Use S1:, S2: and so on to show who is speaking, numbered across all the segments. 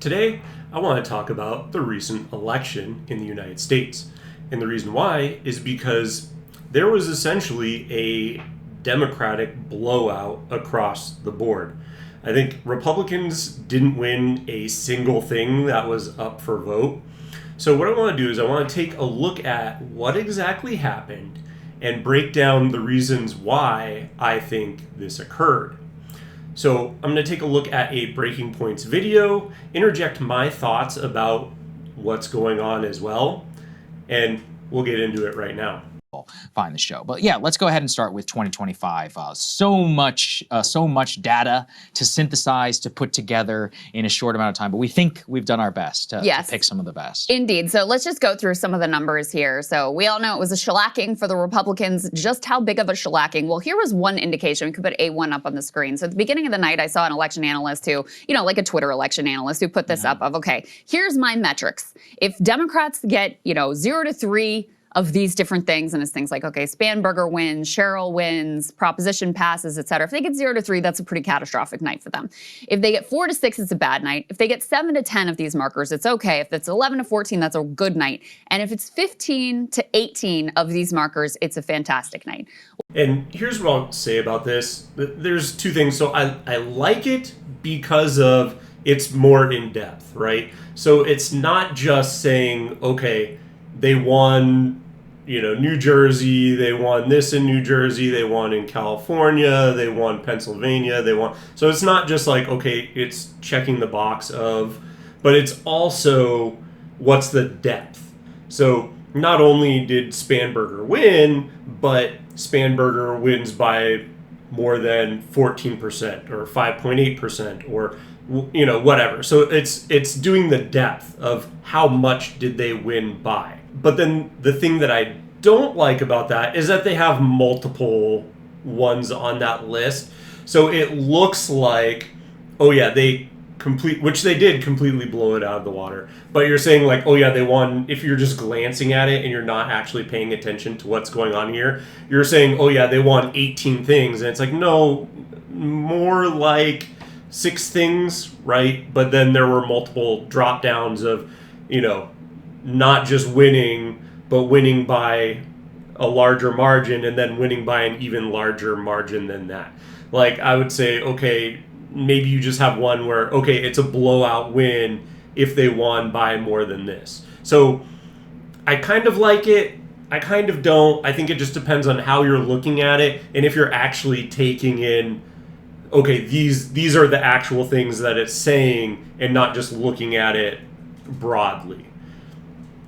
S1: Today, I want to talk about the recent election in the United States. And the reason why is because there was essentially a Democratic blowout across the board. I think Republicans didn't win a single thing that was up for vote. So what I want to do is I want to take a look at what exactly happened and break down the reasons why I think this occurred. So I'm going to take a look at a Breaking Points video, interject my thoughts about what's going on as well, and we'll get into it right now.
S2: Find the show. But yeah, let's go ahead and start with 2025. So much data to synthesize, to put together in a short amount of time, but we think we've done our best to pick some of the best.
S3: Indeed. So let's just go through some of the numbers here. So we all know it was a shellacking for the Republicans. Just how big of a shellacking? Well, here was one indication. We could put A1 up on the screen. So at the beginning of the night, I saw an election analyst who, like a Twitter election analyst who put this up of, okay, here's my metrics. If Democrats get, 0 to 3 of these different things, and it's things like, okay, Spanberger wins, Sherrill wins, proposition passes, et cetera. If they get 0 to 3, that's a pretty catastrophic night for them. If they get 4 to 6, it's a bad night. If they get 7 to 10 of these markers, it's okay. If it's 11 to 14, that's a good night. And if it's 15 to 18 of these markers, it's a fantastic night.
S1: And here's what I'll say about this. There's two things. So I like it because of it's more in depth, right? So it's not just saying, okay, they won New Jersey, they won this in New Jersey, they won in California, they won Pennsylvania, they won. So it's not just like, okay, it's checking the box of, but it's also what's the depth. So not only did Spanberger win, but Spanberger wins by more than 14% or 5.8% or whatever. So it's doing the depth of how much did they win by. But then the thing that I don't like about that is that they have multiple ones on that list. So it looks like, oh yeah, which they did completely blow it out of the water. But you're saying like, oh yeah, they won. If you're just glancing at it and you're not actually paying attention to what's going on here, you're saying, oh yeah, they won 18 things. And it's like, no, more like 6 things, right? But then there were multiple drop downs of, not just winning, but winning by a larger margin and then winning by an even larger margin than that. Like I would say, okay, maybe you just have one where, okay, it's a blowout win if they won by more than this. So I kind of like it. I kind of don't. I think it just depends on how you're looking at it and if you're actually taking in, okay, these are the actual things that it's saying and not just looking at it broadly.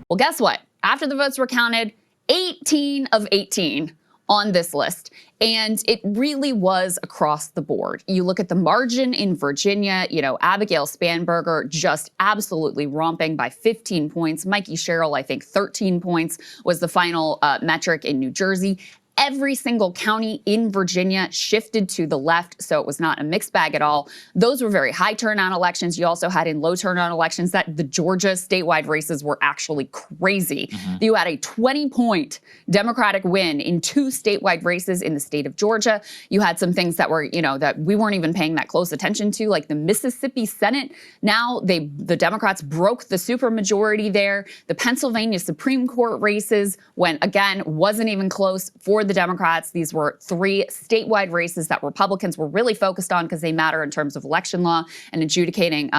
S3: Well, guess what? After the votes were counted, 18 of 18 on this list. And it really was across the board. You look at the margin in Virginia, Abigail Spanberger just absolutely romping by 15 points. Mikey Sherrill, I think 13 points was the final metric in New Jersey. Every single county in Virginia shifted to the left, so it was not a mixed bag at all. Those were very high turnout elections. You also had in low turnout elections that the Georgia statewide races were actually crazy. You had a 20-point Democratic win in 2 statewide races in the state of Georgia. You had some things that were, that we weren't even paying that close attention to, like the Mississippi Senate. Now the Democrats broke the supermajority there. The Pennsylvania Supreme Court races went, again, wasn't even close for the Democrats. These were 3 statewide races that Republicans were really focused on because they matter in terms of election law and adjudicating,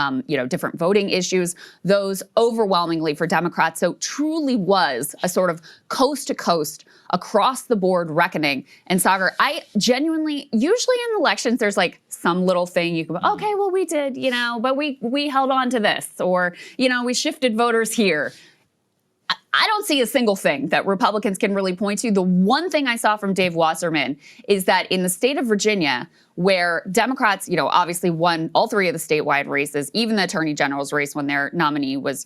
S3: different voting issues. Those overwhelmingly for Democrats. So truly was a sort of coast to coast, across the board reckoning. And Sagar, I genuinely, usually in elections, there's like some little thing you can, okay, well, we did, but we held on to this, or, we shifted voters here. I don't see a single thing that Republicans can really point to. The one thing I saw from Dave Wasserman is that in the state of Virginia, where Democrats, obviously won all 3 of the statewide races, even the attorney general's race when their nominee was,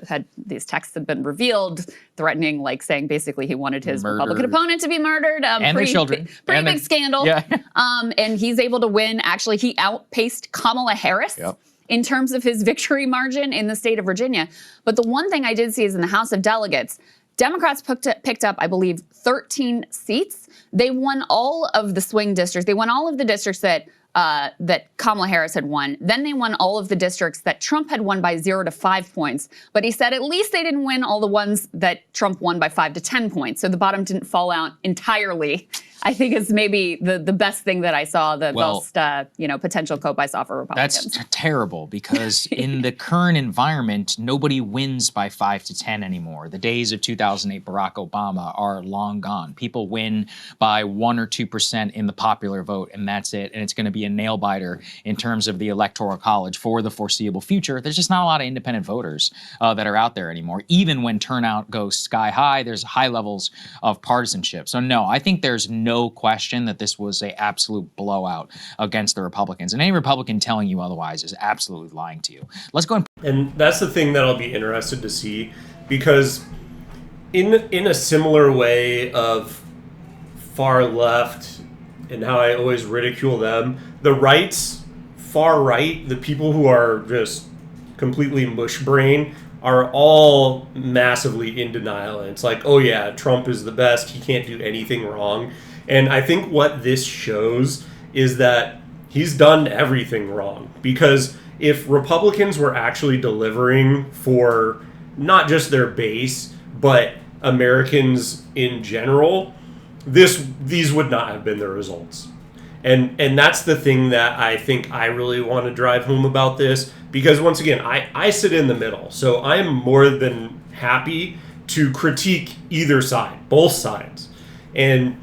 S3: had these texts had been revealed, threatening, like saying basically he wanted his Republican opponent to be murdered.
S2: And their children.
S3: Pretty big scandal.
S2: Yeah.
S3: And he's able to win. Actually, he outpaced Kamala Harris.
S2: Yep.
S3: In terms of his victory margin in the state of Virginia. But the one thing I did see is in the House of Delegates, Democrats picked up, I believe, 13 seats. They won all of the swing districts. They won all of the districts that that Kamala Harris had won. Then they won all of the districts that Trump had won by 0 to 5 points. But he said at least they didn't win all the ones that Trump won by 5 to 10 points. So the bottom didn't fall out entirely. I think is maybe the best thing that I saw, the best potential cope I saw for Republicans.
S2: That's terrible because in the current environment, nobody wins by 5 to 10 anymore. The days of 2008 Barack Obama are long gone. People win by 1 or 2% in the popular vote, and that's it. And it's going to be a nail biter in terms of the Electoral College for the foreseeable future. There's just not a lot of independent voters that are out there anymore. Even when turnout goes sky high, there's high levels of partisanship. So no, I think there's no question that this was an absolute blowout against the Republicans. And any Republican telling you otherwise is absolutely lying to you. Let's go
S1: and that's the thing that I'll be interested to see, because in a similar way of far left and how I always ridicule them, the right's far right, the people who are just completely mush brain, are all massively in denial. And it's like, oh yeah, Trump is the best. He can't do anything wrong. And I think what this shows is that he's done everything wrong. Because if Republicans were actually delivering for not just their base, but Americans in general, these would not have been the results. And that's the thing that I think I really want to drive home about this. Because once again, I sit in the middle. So I am more than happy to critique either side, both sides. And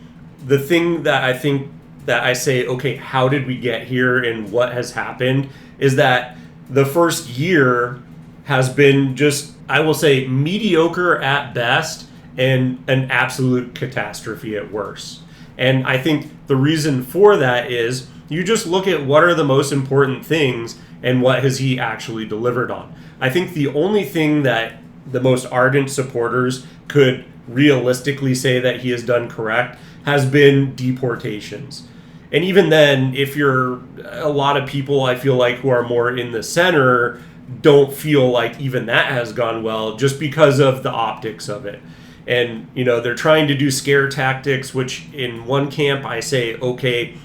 S1: the thing that I think that I say, okay, how did we get here and what has happened, is that the first year has been just, I will say, mediocre at best and an absolute catastrophe at worst. And I think the reason for that is you just look at what are the most important things and what has he actually delivered on. I think the only thing that the most ardent supporters could realistically say that he has done correct has been deportations. And even then, if you're a lot of people, I feel like, who are more in the center, don't feel like even that has gone well just because of the optics of it. And, they're trying to do scare tactics, which in one camp I say, okay,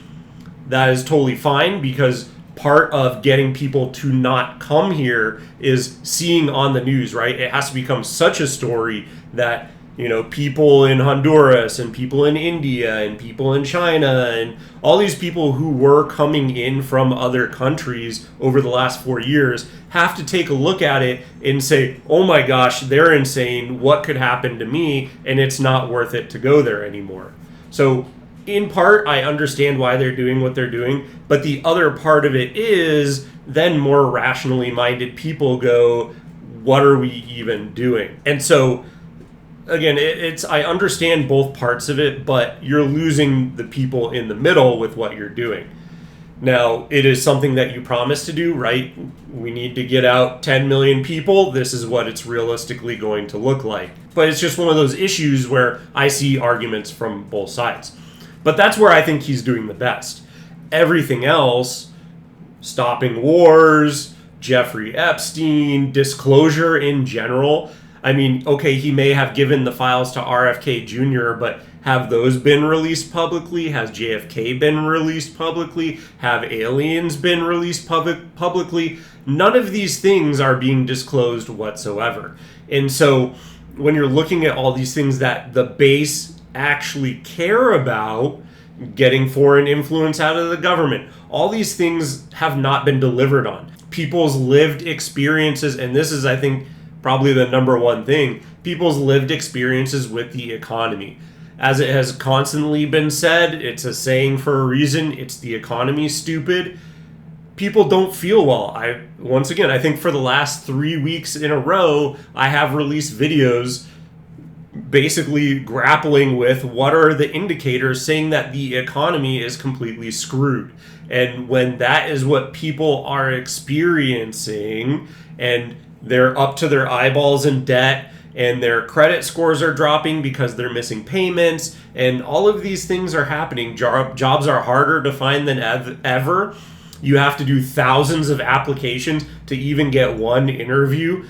S1: that is totally fine, because part of getting people to not come here is seeing on the news, right? It has to become such a story that, people in Honduras and people in India and people in China and all these people who were coming in from other countries over the last 4 years have to take a look at it and say, oh my gosh, they're insane. What could happen to me? And it's not worth it to go there anymore. So in part, I understand why they're doing what they're doing. But the other part of it is then more rationally minded people go, what are we even doing? And so again, I understand both parts of it, but you're losing the people in the middle with what you're doing. Now, it is something that you promised to do, right? We need to get out 10 million people. This is what it's realistically going to look like. But it's just one of those issues where I see arguments from both sides. But that's where I think he's doing the best. Everything else, stopping wars, Jeffrey Epstein, disclosure in general. I mean, okay, he may have given the files to RFK Jr., but have those been released publicly? Has JFK been released publicly? Have aliens been released publicly? None of these things are being disclosed whatsoever. And so when you're looking at all these things that the base actually care about, getting foreign influence out of the government, all these things have not been delivered on. People's lived experiences, and this is, I think, probably the number one thing, people's lived experiences with the economy. As it has constantly been said, it's a saying for a reason, it's the economy, stupid. People don't feel well. Once again, I think for the last 3 weeks in a row, I have released videos basically grappling with what are the indicators saying that the economy is completely screwed. And when that is what people are experiencing, and they're up to their eyeballs in debt, and their credit scores are dropping because they're missing payments, and all of these things are happening. Jobs are harder to find than ever. You have to do thousands of applications to even get one interview.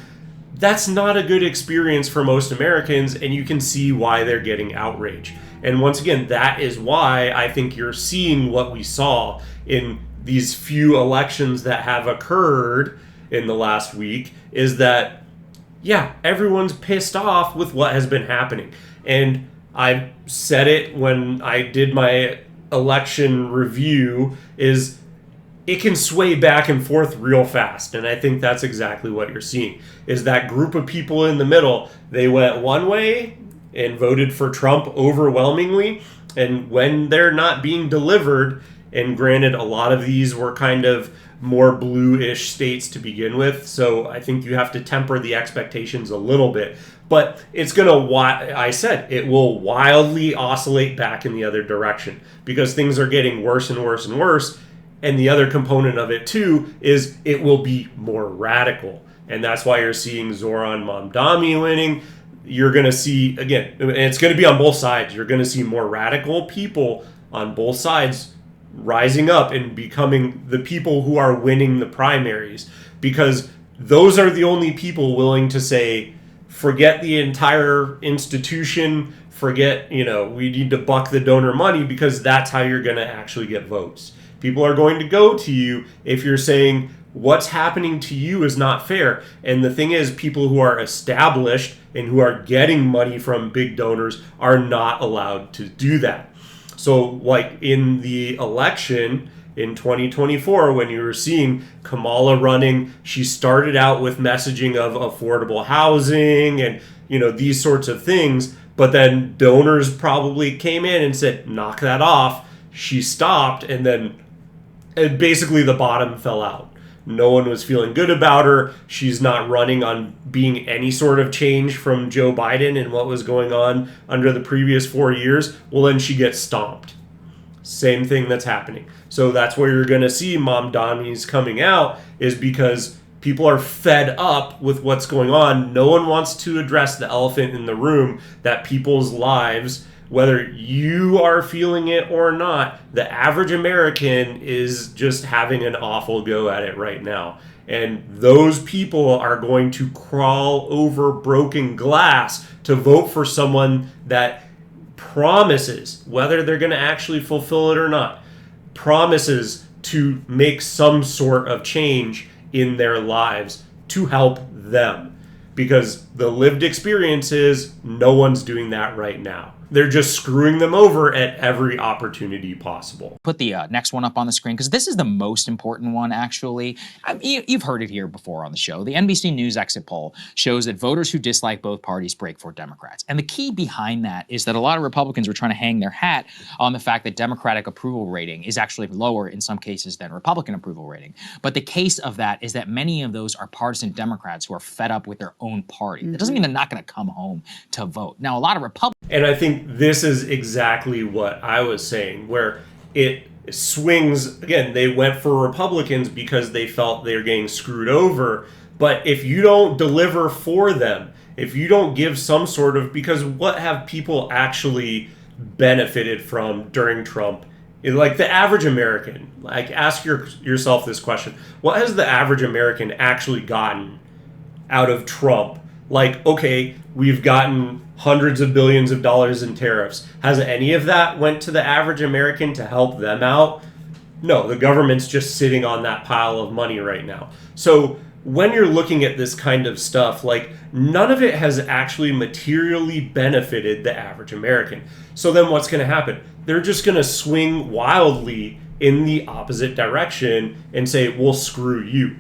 S1: That's not a good experience for most Americans, and you can see why they're getting outraged. And once again, that is why I think you're seeing what we saw in these few elections that have occurred in the last week is that, yeah, everyone's pissed off with what has been happening. And I said it when I did my election review, is it can sway back and forth real fast. And I think that's exactly what you're seeing, is that group of people in the middle, they went one way and voted for Trump overwhelmingly. And when they're not being delivered, and granted, a lot of these were kind of more blue-ish states to begin with, so I think you have to temper the expectations a little bit. But it's going to, I said, it will wildly oscillate back in the other direction because things are getting worse and worse and worse. And the other component of it, too, is it will be more radical. And that's why you're seeing Zohran Mamdani winning. You're going to see, again, and it's going to be on both sides, you're going to see more radical people on both sides rising up and becoming the people who are winning the primaries, because those are the only people willing to say, forget the entire institution, forget, we need to buck the donor money, because that's how you're going to actually get votes. People are going to go to you if you're saying what's happening to you is not fair. And the thing is, people who are established and who are getting money from big donors are not allowed to do that. So like in the election in 2024, when you were seeing Kamala running, she started out with messaging of affordable housing and, these sorts of things. But then donors probably came in and said, knock that off. She stopped, and then basically the bottom fell out. No one was feeling good about her. She's not running on being any sort of change from Joe Biden and what was going on under the previous 4 years. Well, then she gets stomped. Same thing that's happening. So that's where you're going to see Mamdani's coming out, is because people are fed up with what's going on. No one wants to address the elephant in the room, that people's lives, whether you are feeling it or not, the average American is just having an awful go at it right now. And those people are going to crawl over broken glass to vote for someone that promises, whether they're going to actually fulfill it or not, promises to make some sort of change in their lives to help them. Because the lived experience is no one's doing that right now. They're just screwing them over at every opportunity possible.
S2: Put the next one up on the screen, because this is the most important one, actually. You've heard it here before on the show. The NBC News exit poll shows that voters who dislike both parties break for Democrats. And the key behind that is that a lot of Republicans were trying to hang their hat on the fact that Democratic approval rating is actually lower in some cases than Republican approval rating. But the case of that is that many of those are partisan Democrats who are fed up with their own party. That doesn't mean they're not going to come home to vote. Now, a lot of Republicans...
S1: And I think this is exactly what I was saying, where it swings. Again, they went for Republicans because they felt they were getting screwed over. But if you don't deliver for them, if you don't give some sort of, because what have people actually benefited from during Trump? Like the average American, like ask yourself this question. What has the average American actually gotten out of Trump? Like, okay, we've gotten hundreds of billions of dollars in tariffs. Has any of that went to the average American to help them out? No, the government's just sitting on that pile of money right now. So when you're looking at this kind of stuff, like none of it has actually materially benefited the average American. So then what's going to happen? They're just going to swing wildly in the opposite direction and say, well, screw you.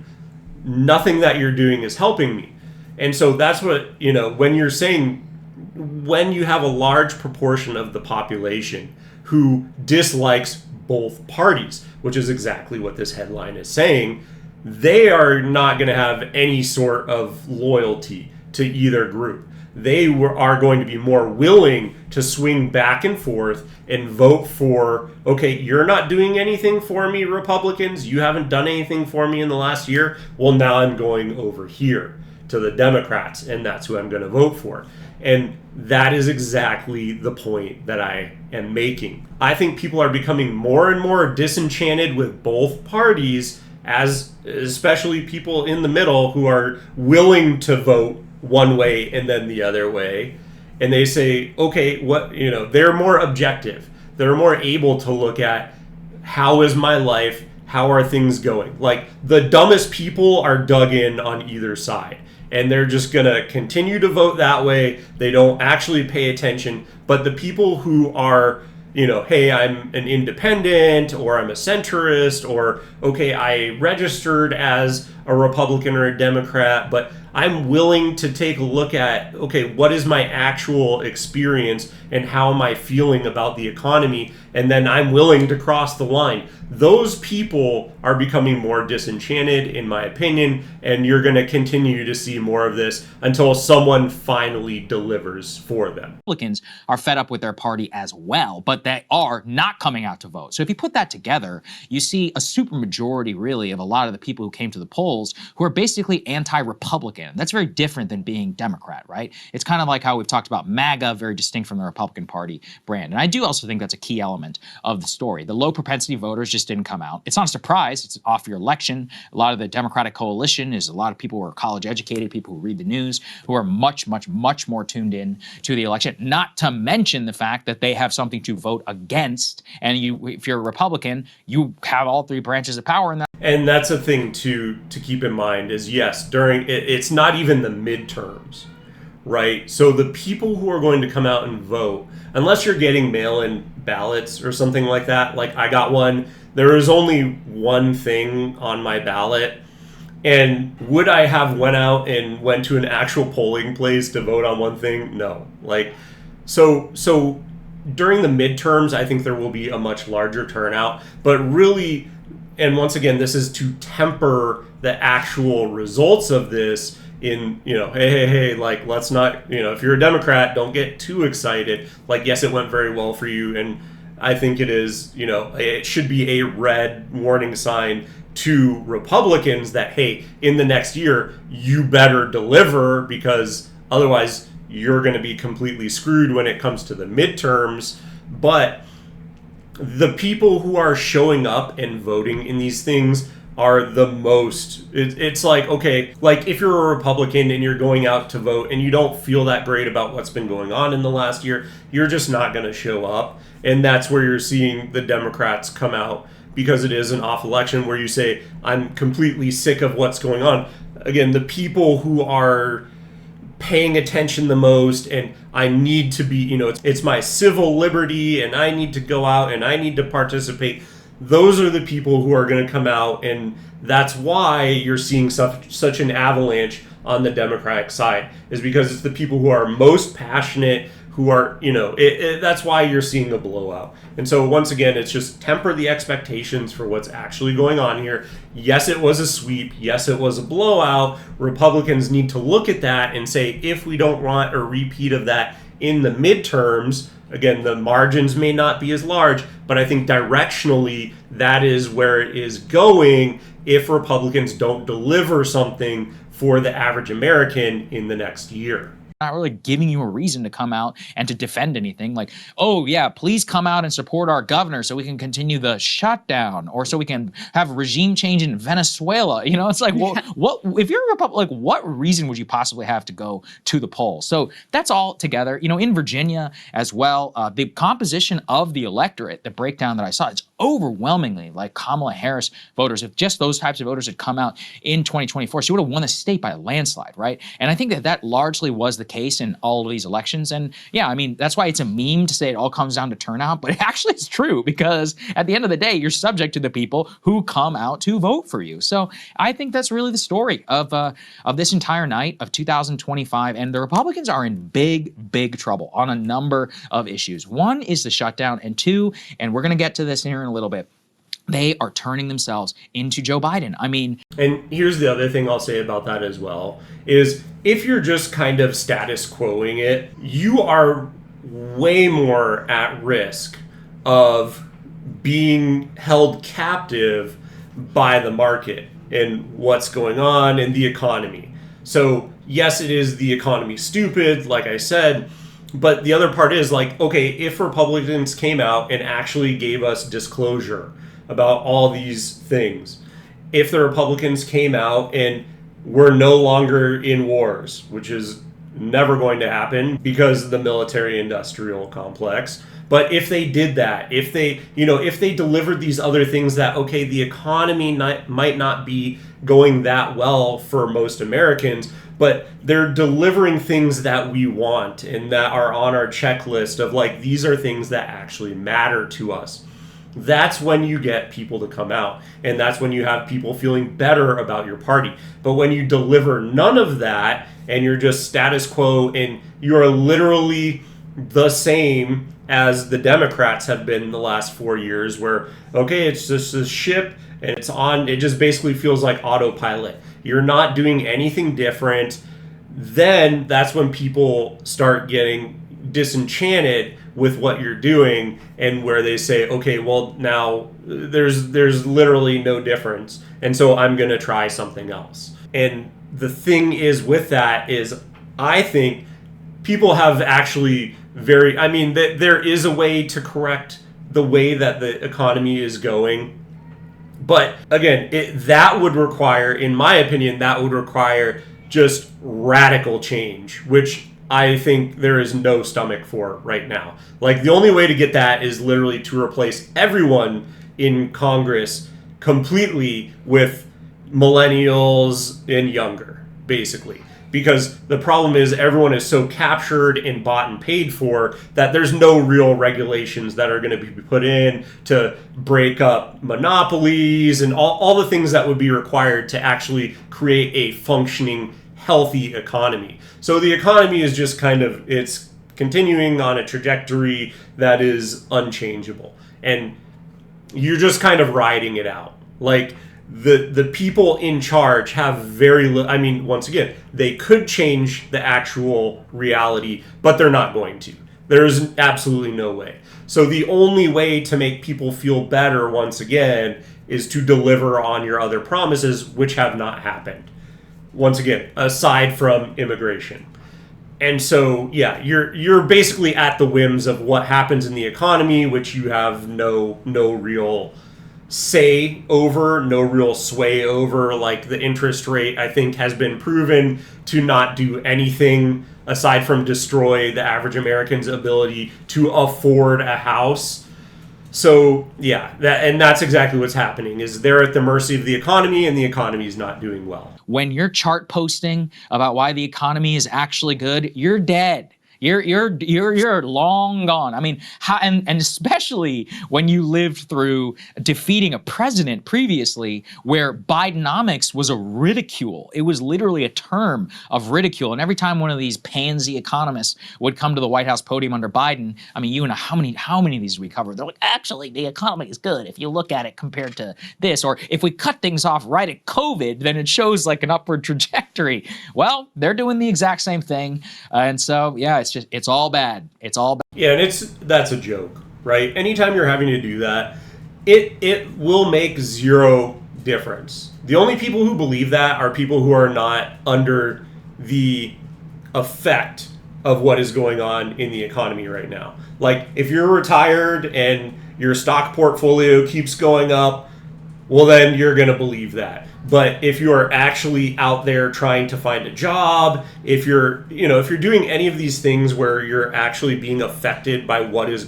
S1: Nothing that you're doing is helping me. And so that's what, when you're saying, when you have a large proportion of the population who dislikes both parties, which is exactly what this headline is saying, they are not going to have any sort of loyalty to either group. They are going to be more willing to swing back and forth and vote for, okay, you're not doing anything for me, Republicans. You haven't done anything for me in the last year. Well, now I'm going over here to the Democrats, and that's who I'm going to vote for. And that is exactly the point that I am making. I think people are becoming more and more disenchanted with both parties, as especially people in the middle who are willing to vote one way and then the other way. And they say, okay, they're more objective. They're more able to look at, how is my life? how are things going? Like, the dumbest people are dug in on either side, and they're just going to continue to vote that way. They don't actually pay attention. But the people who are, you know, hey, I'm an independent, or I'm a centrist, or, okay, I registered as a Republican or a Democrat, but I'm willing to take a look at, okay, what is my actual experience and how am I feeling about the economy? And then I'm willing to cross the line. Those people are becoming more disenchanted, in my opinion, and you're going to continue to see more of this until someone finally delivers for them.
S2: Republicans are fed up with their party as well, but they are not coming out to vote. So if you put that together, you see a supermajority, really, of a lot of the people who came to the polls who are basically anti-Republican. That's very different than being Democrat, right? It's kind of like how we've talked about MAGA, very distinct from the Republican Party brand. And I do also think that's a key element of the story. The low propensity voters just didn't come out. It's not a surprise. It's off your election. A lot of the Democratic coalition is a lot of people who are college educated, people who read the news, who are much, much, much more tuned in to the election, not to mention the fact that they have something to vote against. And if you're a Republican, you have all three branches of power in that.
S1: And that's a thing to keep in mind is, yes, during it's not even the midterms, right? So the people who are going to come out and vote, unless you're getting mail-in ballots or something like that, like I got one, there is only one thing on my ballot. And would I have went out and went to an actual polling place to vote on one thing? No. Like, so during the midterms, I think there will be a much larger turnout, but really, and once again, this is to temper the actual results of this in, you know, hey, like, let's not, you know, if you're a Democrat, don't get too excited. Like, yes, it went very well for you, and I think it is, you know, it should be a red warning sign to Republicans that, hey, in the next year, you better deliver, because otherwise you're going to be completely screwed when it comes to the midterms. But the people who are showing up and voting in these things are the most, it's like, okay, like if you're a Republican and you're going out to vote and you don't feel that great about what's been going on in the last year, you're just not going to show up. And that's where you're seeing the Democrats come out, because it is an off election where you say, I'm completely sick of what's going on. Again, the people who are paying attention the most, and I need to be, you know, it's my civil liberty and I need to go out and I need to participate. Those are the people who are going to come out, and that's why you're seeing such an avalanche on the Democratic side, is because it's the people who are most passionate, who are, you know, that's why you're seeing a blowout. And so once again, it's just temper the expectations for what's actually going on here. Yes, it was a sweep. Yes, it was a blowout. Republicans need to look at that and say, if we don't want a repeat of that in the midterms, again, the margins may not be as large, but I think directionally that is where it is going if Republicans don't deliver something for the average American in the next year.
S2: Not really giving you a reason to come out and to defend anything, like, oh yeah, please come out and support our governor so we can continue the shutdown, or so we can have regime change in Venezuela. You know, it's like, well, what if you're a Republican, like, what reason would you possibly have to go to the polls? So that's all together. You know, in Virginia as well, the composition of the electorate, the breakdown that I saw, it's overwhelmingly like Kamala Harris voters. If just those types of voters had come out in 2024, she would have won the state by a landslide, right? And I think that largely was the case in all of these elections. And yeah, I mean, that's why it's a meme to say it all comes down to turnout, but it actually is true, because at the end of the day, you're subject to the people who come out to vote for you. So I think that's really the story of this entire night of 2025. And the Republicans are in big, big trouble on a number of issues. One is the shutdown, and two, and we're going to get to this here in a little bit, they are turning themselves into Joe Biden. I mean,
S1: and here's the other thing I'll say about that as well, is if you're just kind of status quoing it, you are way more at risk of being held captive by the market and what's going on in the economy. So yes, it is the economy stupid, like I said, but the other part is like, okay, if Republicans came out and actually gave us disclosure about all these things, if the Republicans came out and we're no longer in wars, which is Never going to happen because of the military-industrial complex. But if they did that, if they delivered these other things that, okay, the economy might not be going that well for most Americans, but they're delivering things that we want and that are on our checklist of like, these are things that actually matter to us. That's when you get people to come out. And that's when you have people feeling better about your party. But when you deliver none of that and you're just status quo and you're literally the same as the Democrats have been the last 4 years, where, okay, it's just a ship and it just basically feels like autopilot. You're not doing anything different. Then that's when people start getting disenchanted with what you're doing, and where they say, okay, well, now there's literally no difference, and so I'm going to try something else. And the thing is with that is, I think people have actually there is a way to correct the way that the economy is going. But again, that would require, in my opinion, just radical change, which I think there is no stomach for right now. Like, the only way to get that is literally to replace everyone in Congress completely with millennials and younger, basically. Because the problem is everyone is so captured and bought and paid for that there's no real regulations that are going to be put in to break up monopolies and all the things that would be required to actually create a functioning, healthy economy. So the economy is just it's continuing on a trajectory that is unchangeable. And you're just kind of riding it out. Like, the people in charge have very little. I mean, once again, they could change the actual reality, but they're not going to. There's absolutely no way. So the only way to make people feel better, once again, is to deliver on your other promises, which have not happened. Once again, aside from immigration. And so, yeah, you're basically at the whims of what happens in the economy, which you have no real say over, no real sway over. Like, the interest rate, I think, has been proven to not do anything aside from destroy the average American's ability to afford a house. So, yeah, that's exactly what's happening, is they're at the mercy of the economy, and the economy is not doing well.
S2: When you're chart posting about why the economy is actually good, you're dead. You're long gone. I mean, and especially when you lived through defeating a president previously where Bidenomics was a ridicule. It was literally a term of ridicule. And every time one of these pansy economists would come to the White House podium under Biden, I mean, you know how many of these we covered? They're like, actually, the economy is good if you look at it compared to this. Or if we cut things off right at COVID, then it shows like an upward trajectory. Well, they're doing the exact same thing. And so, yeah, it's all bad. It's all bad.
S1: Yeah, and that's a joke, right? Anytime you're having to do that, it will make zero difference. The only people who believe that are people who are not under the effect of what is going on in the economy right now. Like, if you're retired and your stock portfolio keeps going up, well, then you're going to believe that. But if you are actually out there trying to find a job, if you're doing any of these things where you're actually being affected by what is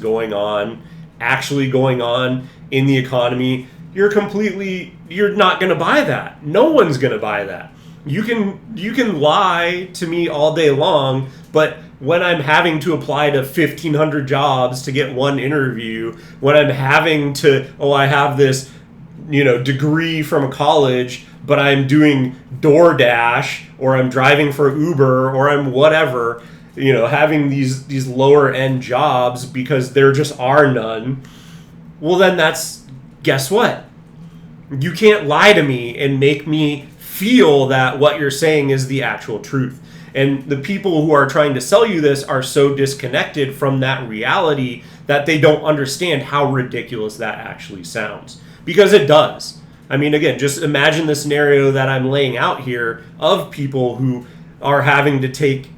S1: actually going on in the economy, you're not going to buy that. No one's going to buy that. You can lie to me all day long, but when I'm having to apply to 1,500 jobs to get one interview, when I'm having to, I have this degree from a college, but I'm doing DoorDash, or I'm driving for Uber, or I'm whatever, having these lower end jobs because there just are none. Well, then guess what? You can't lie to me and make me feel that what you're saying is the actual truth. And the people who are trying to sell you this are so disconnected from that reality that they don't understand how ridiculous that actually sounds. Because it does. I mean, again, just imagine the scenario that I'm laying out here of people who are having to take,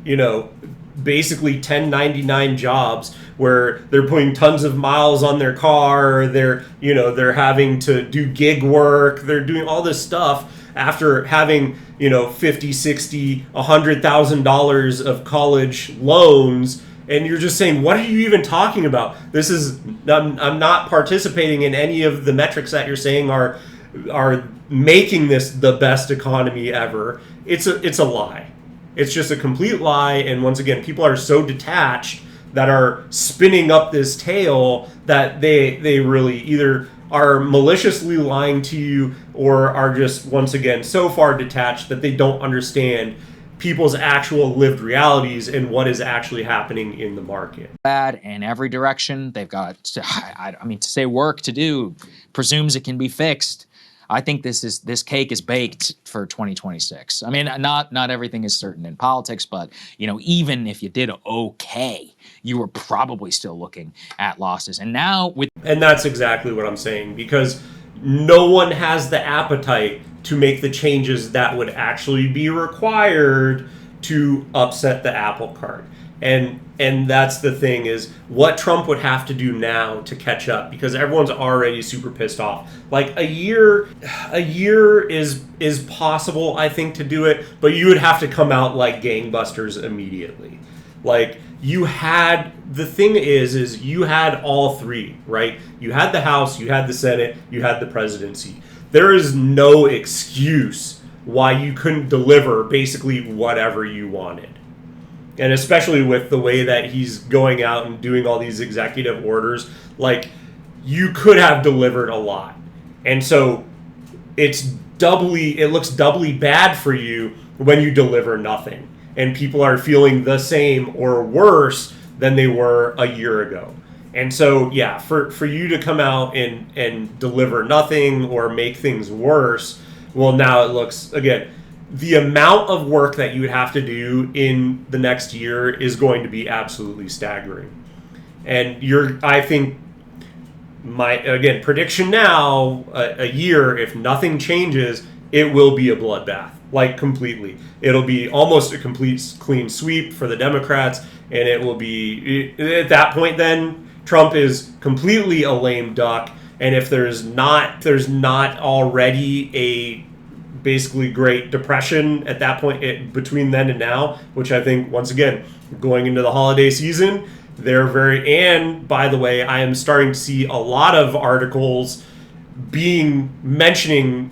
S1: basically 1099 jobs where they're putting tons of miles on their car, they're having to do gig work, they're doing all this stuff after having, you know, 50, 60, $100,000 of college loans, and you're just saying, what are you even talking about? This is, I'm not participating in any of the metrics that you're saying are making this the best economy ever. It's a lie. It's just a complete lie. And once again, people are so detached that are spinning up this tale that they really either are maliciously lying to you or are just, once again, so far detached that they don't understand people's actual lived realities and what is actually happening in the market.
S2: Bad in every direction. They've got, to say work to do presumes it can be fixed. I think this cake is baked for 2026. I mean, not everything is certain in politics, but you know, even if you did okay, you were probably still looking at losses. And that's exactly what I'm saying, because no one has the appetite to make the changes that would actually be required to upset the apple cart. And that's the thing, is what Trump would have to do now to catch up, because everyone's already super pissed off. Like a year is possible, I think, to do it, but you would have to come out like gangbusters immediately. Like you had all three, right? You had the House, you had the Senate, you had the presidency. There is no excuse why you couldn't deliver basically whatever you wanted. And especially with the way that he's going out and doing all these executive orders, like, you could have delivered a lot. And so it looks doubly bad for you when you deliver nothing. And people are feeling the same or worse than they were a year ago. And so, yeah, for you to come out and deliver nothing or make things worse, well, now it looks, again, the amount of work that you would have to do in the next year is going to be absolutely staggering. And I think, prediction now, a year, if nothing changes, it will be a bloodbath, like completely. It'll be almost a complete clean sweep for the Democrats, and it will be, at that point then, Trump is completely a lame duck. And if there's not already a basically Great Depression at that point between then and now, which I think, once again, going into the holiday season, and by the way, I am starting to see a lot of articles mentioning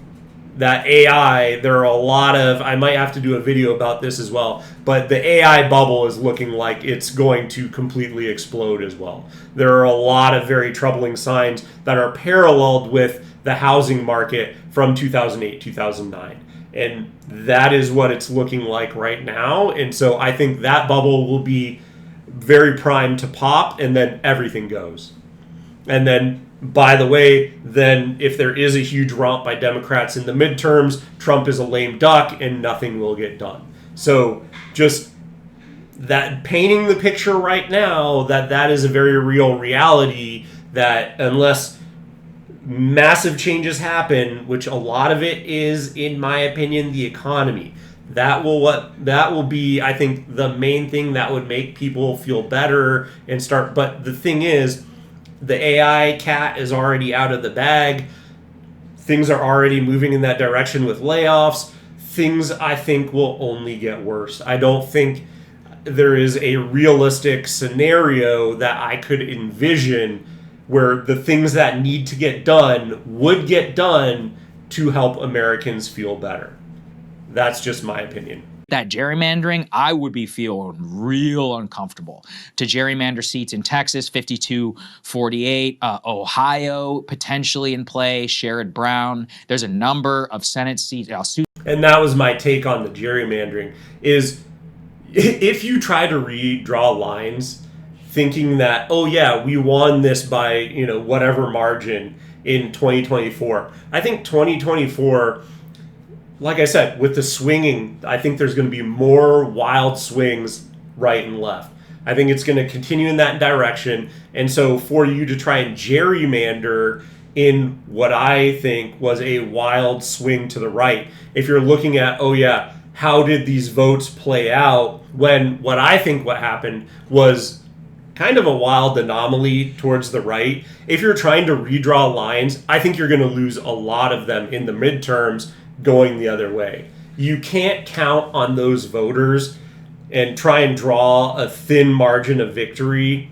S2: that AI, there are a lot of, I might have to do a video about this as well, but the AI bubble is looking like it's going to completely explode as well. There are a lot of very troubling signs that are paralleled with the housing market from 2008, 2009. And that is what it's looking like right now. And so I think that bubble will be very primed to pop, and then everything goes. And then, by the way, then if there is a huge romp by Democrats in the midterms, Trump is a lame duck and nothing will get done. So just that, painting the picture right now, that is a very real reality, that unless massive changes happen, which a lot of it is, in my opinion, the economy, that will be, I think, the main thing that would make people feel better and start. But the thing is, the AI cat is already out of the bag. Things are already moving in that direction with layoffs. Things, I think, will only get worse. I don't think there is a realistic scenario that I could envision where the things that need to get done would get done to help Americans feel better. That's just my opinion. That gerrymandering, I would be feeling real uncomfortable. To gerrymander seats in Texas, 52-48, Ohio potentially in play, Sherrod Brown. There's a number of Senate seats.
S1: And that was my take on the gerrymandering, is if you try to redraw lines thinking that, oh yeah, we won this by, whatever margin in 2024. I think 2024, like I said, with the swinging, I think there's going to be more wild swings right and left. I think it's going to continue in that direction. And so for you to try and gerrymander in what I think was a wild swing to the right, if you're looking at, oh yeah, how did these votes play out, when what I think what happened was kind of a wild anomaly towards the right. If you're trying to redraw lines, I think you're going to lose a lot of them in the midterms going the other way. You can't count on those voters and try and draw a thin margin of victory.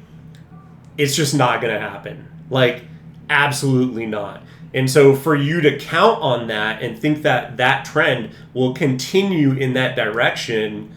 S1: It's just not going to happen. Like, absolutely not. And so for you to count on that and think that that trend will continue in that direction,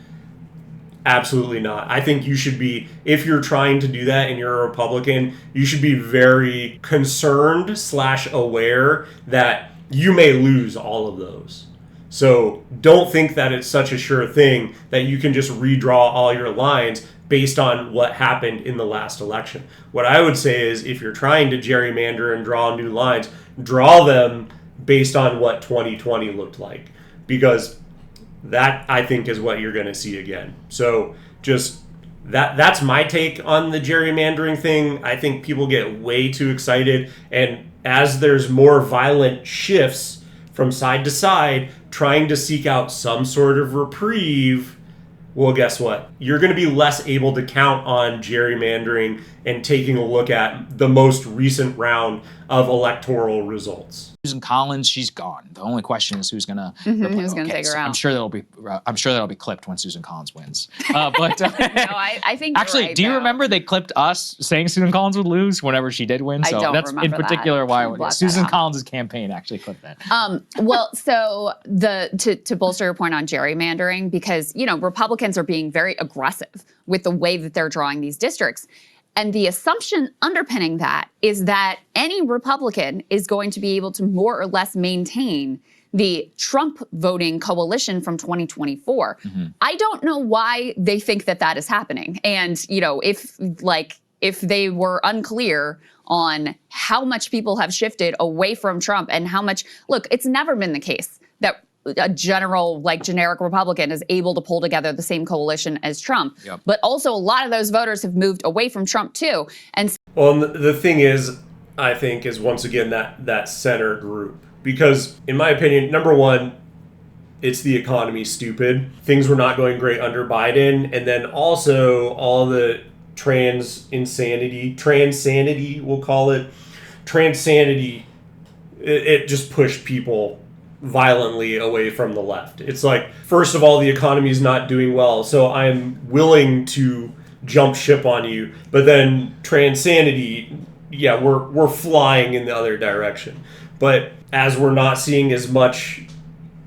S1: absolutely not. I think you should be, if you're trying to do that and you're a Republican, you should be very concerned / aware that you may lose all of those. So don't think that it's such a sure thing that you can just redraw all your lines based on what happened in the last election. What I would say is, if you're trying to gerrymander and draw new lines, draw them based on what 2020 looked like, because that, I think, is what you're going to see again. So just that's my take on the gerrymandering thing. I think people get way too excited, and as there's more violent shifts from side to side, trying to seek out some sort of reprieve, well, guess what? You're going to be less able to count on gerrymandering and taking a look at the most recent round of electoral results.
S2: Susan Collins, she's gone. The only question is who's going to
S3: who's going to take her out.
S2: I'm sure that'll be clipped when Susan Collins wins. But
S3: no, I think
S2: actually,
S3: right,
S2: do you
S3: though.
S2: remember they clipped us saying Susan Collins would lose whenever she did win? So
S3: I don't
S2: that's in
S3: remember
S2: particular
S3: that.
S2: why Susan Collins' campaign actually clipped that.
S3: Well, so to bolster your point on gerrymandering, because Republicans are being very aggressive with the way that they're drawing these districts. And the assumption underpinning that is that any Republican is going to be able to more or less maintain the Trump voting coalition from 2024. Mm-hmm. I don't know why they think that that is happening. And, if they were unclear on how much people have shifted away from Trump and how much, look, it's never been the case that a generic Republican is able to pull together the same coalition as Trump. Yep. But also a lot of those voters have moved away from Trump too. And
S1: the thing is, I think, is once again that center group. Because in my opinion, number one, it's the economy, stupid. Things were not going great under Biden. And then also all the transanity, we'll call it. Transanity, it just pushed people violently away from the left. It's like, first of all, the economy is not doing well, so I'm willing to jump ship on you. But then transanity, yeah, we're flying in the other direction. But as we're not seeing as much,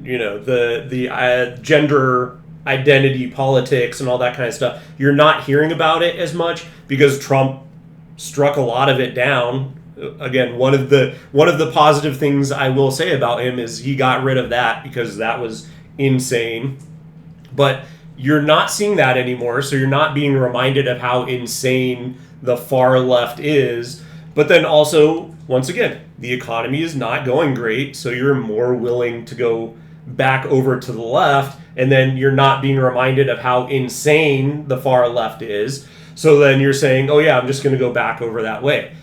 S1: the gender identity politics and all that kind of stuff, you're not hearing about it as much because Trump struck a lot of it down. Again, one of the positive things I will say about him is he got rid of that because that was insane. But you're not seeing that anymore, so you're not being reminded of how insane the far left is. But then also, once again, the economy is not going great, so you're more willing to go back over to the left, and then you're not being reminded of how insane the far left is. So then you're saying, oh yeah, I'm just going to go back over that way.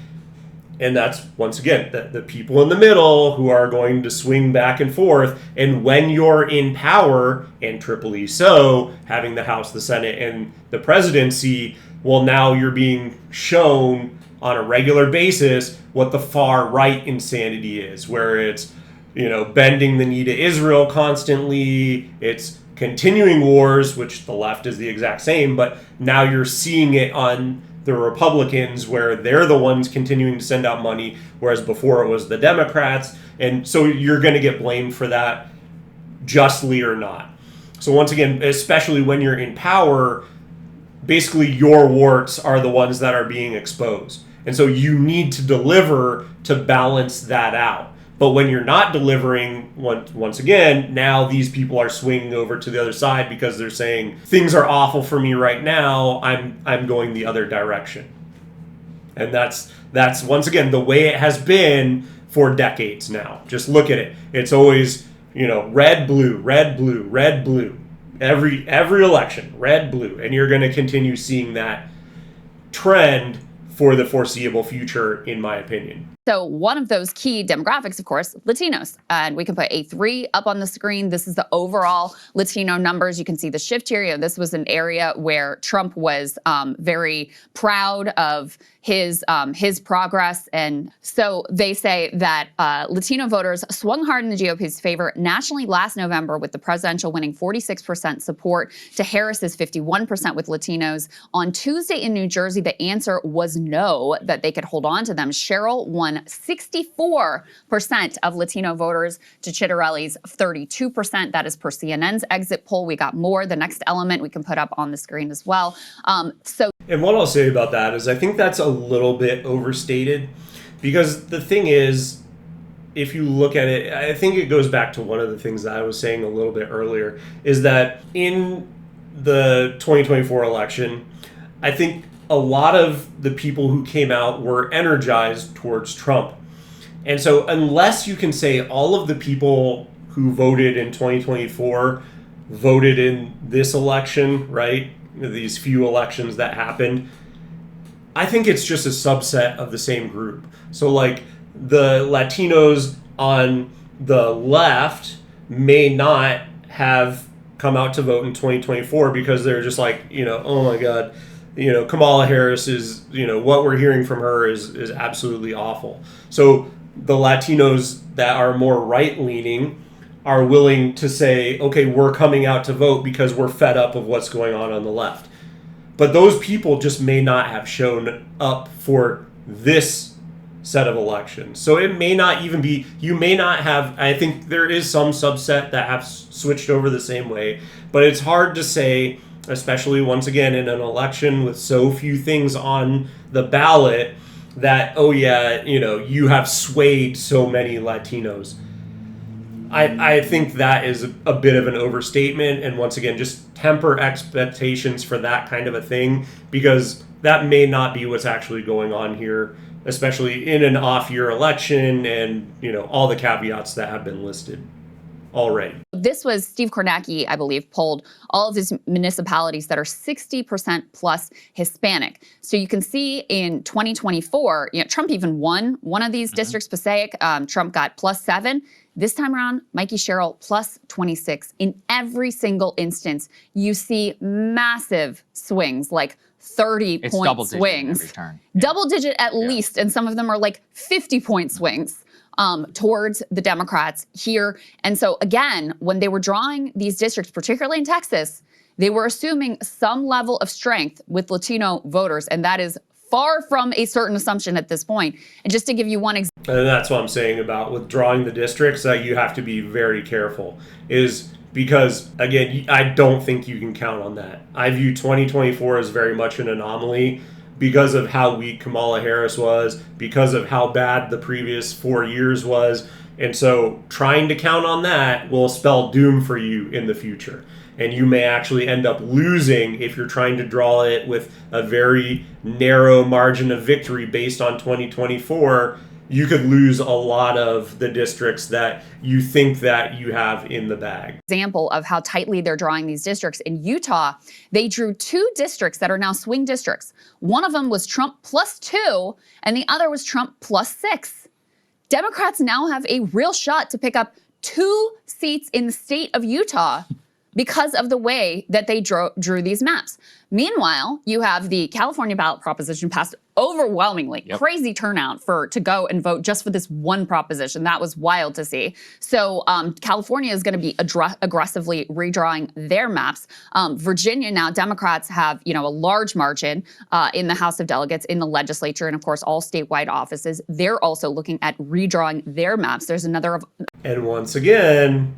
S1: And that's, once again, the people in the middle who are going to swing back and forth. And when you're in power, and triply so, having the House, the Senate, and the presidency, well, now you're being shown on a regular basis what the far right insanity is, where it's, bending the knee to Israel constantly. It's continuing wars, which the left is the exact same, but now you're seeing it on the Republicans, where they're the ones continuing to send out money, whereas before it was the Democrats. And so you're going to get blamed for that, justly or not. So once again, especially when you're in power, basically your warts are the ones that are being exposed. And so you need to deliver to balance that out. But when you're not delivering, once again, now these people are swinging over to the other side because they're saying, things are awful for me right now, I'm going the other direction. And that's once again, the way it has been for decades now. Just look at it. It's always, red, blue, red, blue, red, blue. Every election, red, blue. And you're going to continue seeing that trend for the foreseeable future, in my opinion.
S3: So one of those key demographics, of course, Latinos. And we can put A3 up on the screen. This is the overall Latino numbers. You can see the shift here. You know, this was an area where Trump was very proud of his progress. And so they say that Latino voters swung hard in the GOP's favor nationally last November, with the presidential winning 46% support to Harris's 51% with Latinos. On Tuesday in New Jersey, the answer was no, that they could hold on to them. Sherrill won 64% of Latino voters to Chitterelli's 32%. That is per CNN's exit poll. We got more. The next element we can put up on the screen as well.
S1: And what I'll say about that is I think that's a little bit overstated, because the thing is, if you look at it, I think it goes back to one of the things that I was saying a little bit earlier, is that in the 2024 election, I think a lot of the people who came out were energized towards Trump. And so unless you can say all of the people who voted in 2024 voted in this election, right? These few elections that happened, I think it's just a subset of the same group. So like the Latinos on the left may not have come out to vote in 2024 because they're just like, oh my God, Kamala Harris is, what we're hearing from her is absolutely awful. So the Latinos that are more right-leaning are willing to say, okay, we're coming out to vote because we're fed up of what's going on the left. But those people just may not have shown up for this set of elections. So it may not even be, you may not have, I think there is some subset that have switched over the same way, but it's hard to say, especially once again in an election with so few things on the ballot, that, oh yeah, you have swayed so many Latinos. I think that is a bit of an overstatement, and once again, just temper expectations for that kind of a thing, because that may not be what's actually going on here, especially in an off-year election and, all the caveats that have been listed already.
S3: This was Steve Kornacki, I believe, polled all of his municipalities that are 60% plus Hispanic. So you can see in 2024, Trump even won one of these districts, Passaic. Trump got +7. This time around, Mikey Sherrill +26. In every single instance, you see massive swings, like 30-point swings.
S2: Every turn.
S3: Double digit at least, and some of them are like 50-point swings towards the Democrats here. And so again, when they were drawing these districts, particularly in Texas, they were assuming some level of strength with Latino voters, and that is far from a certain assumption at this point. And just to give you one example.
S1: And that's what I'm saying about withdrawing the districts, that you have to be very careful, is because, again, I don't think you can count on that. I view 2024 as very much an anomaly because of how weak Kamala Harris was, because of how bad the previous 4 years was. And so trying to count on that will spell doom for you in the future. And you may actually end up losing if you're trying to draw it with a very narrow margin of victory based on 2024. You could lose a lot of the districts that you think that you have in the bag.
S3: Example of how tightly they're drawing these districts. In Utah, they drew 2 districts that are now swing districts. One of them was Trump +2, and the other was Trump +6. Democrats now have a real shot to pick up 2 seats in the state of Utah because of the way that they drew these maps. Meanwhile, you have the California ballot proposition passed overwhelmingly. Crazy turnout to go and vote just for this one proposition. That was wild to see. So California is going to be aggressively redrawing their maps. Virginia now, Democrats have a large margin in the House of Delegates, in the legislature, and of course all statewide offices. They're also looking at redrawing their maps. There's another of.
S1: And once again,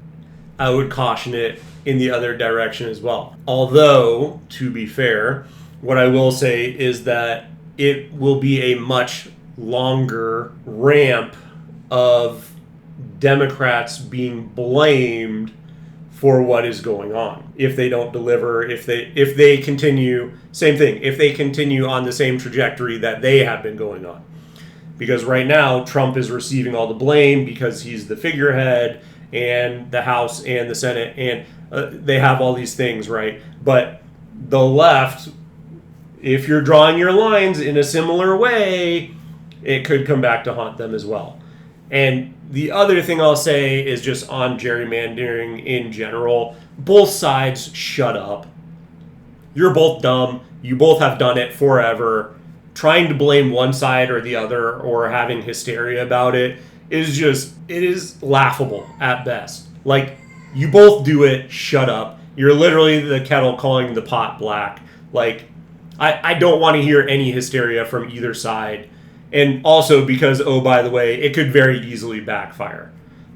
S1: I would caution it in the other direction as well. Although, to be fair, what I will say is that it will be a much longer ramp of Democrats being blamed for what is going on. If they don't deliver, if they continue, same thing, if they continue on the same trajectory that they have been going on. Because right now, Trump is receiving all the blame because he's the figurehead, and the House and the Senate, and they have all these things, right? But the left, if you're drawing your lines in a similar way, it could come back to haunt them as well. And the other thing I'll say is just on gerrymandering in general, both sides shut up. You're both dumb. You both have done it forever. Trying to blame one side or the other or having hysteria about it is laughable at best. Like, you both do it, shut up. You're literally the kettle calling the pot black. Like, I don't want to hear any hysteria from either side. And also because, oh, by the way, it could very easily backfire.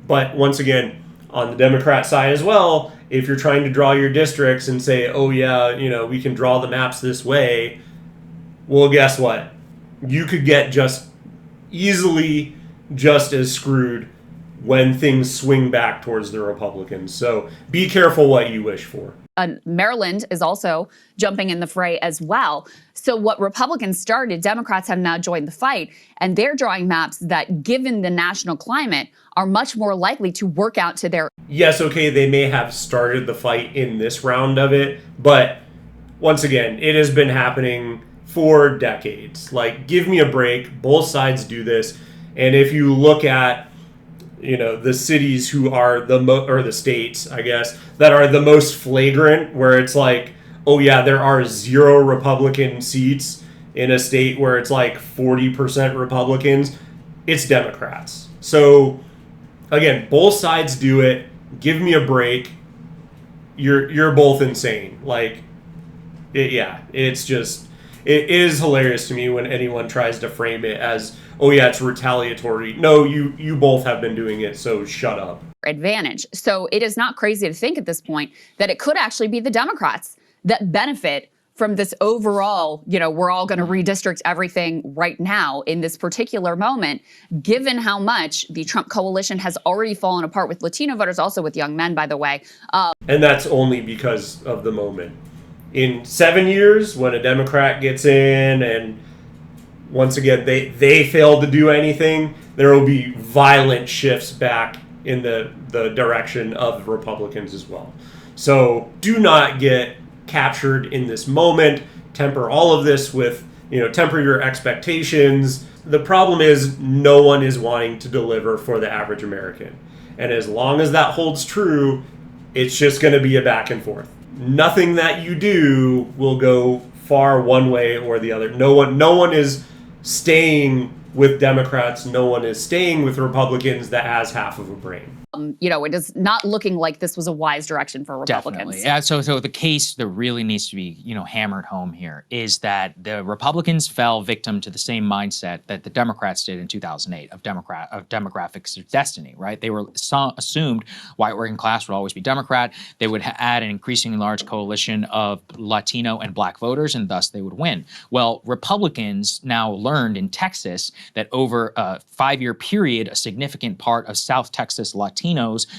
S1: But once again, on the Democrat side as well, if you're trying to draw your districts and say, oh yeah, we can draw the maps this way, well, guess what? You could get just as screwed when things swing back towards the Republicans. So be careful what you wish for.
S3: Maryland is also jumping in the fray as well. So what Republicans started, Democrats have now joined the fight, and they're drawing maps that, given the national climate, are much more likely to work out to their...
S1: Yes, okay, they may have started the fight in this round of it, but once again, it has been happening for decades. Like, give me a break. Both sides do this. And if you look at the cities who are or the states, I guess, that are the most flagrant, where it's like, oh yeah, there are 0 Republican seats in a state where it's like 40% Republicans, it's Democrats. So again, both sides do it. Give me a break. You're both insane. Like, it's just, it is hilarious to me when anyone tries to frame it as, oh yeah, it's retaliatory. No, you both have been doing it, so shut up.
S3: Advantage. So it is not crazy to think at this point that it could actually be the Democrats that benefit from this overall, we're all going to redistrict everything right now in this particular moment, given how much the Trump coalition has already fallen apart with Latino voters, also with young men, by the way.
S1: And that's only because of the moment. In 7 years, when a Democrat gets in and once again they fail to do anything, there will be violent shifts back in the direction of Republicans as well. So do not get captured in this moment. Temper all of this with, temper your expectations. The problem is no one is wanting to deliver for the average American. And as long as that holds true, it's just going to be a back and forth. Nothing that you do will go far one way or the other. No one is staying with Democrats. No one is staying with Republicans that has half of a brain.
S3: It is not looking like this was a wise direction for Republicans.
S2: Definitely. Yeah, so the case that really needs to be, hammered home here is that the Republicans fell victim to the same mindset that the Democrats did in 2008 of demographics of destiny, right? They were assumed white working class would always be Democrat. They would add an increasingly large coalition of Latino and black voters, and thus they would win. Well, Republicans now learned in Texas that over a 5-year period, a significant part of South Texas Latinos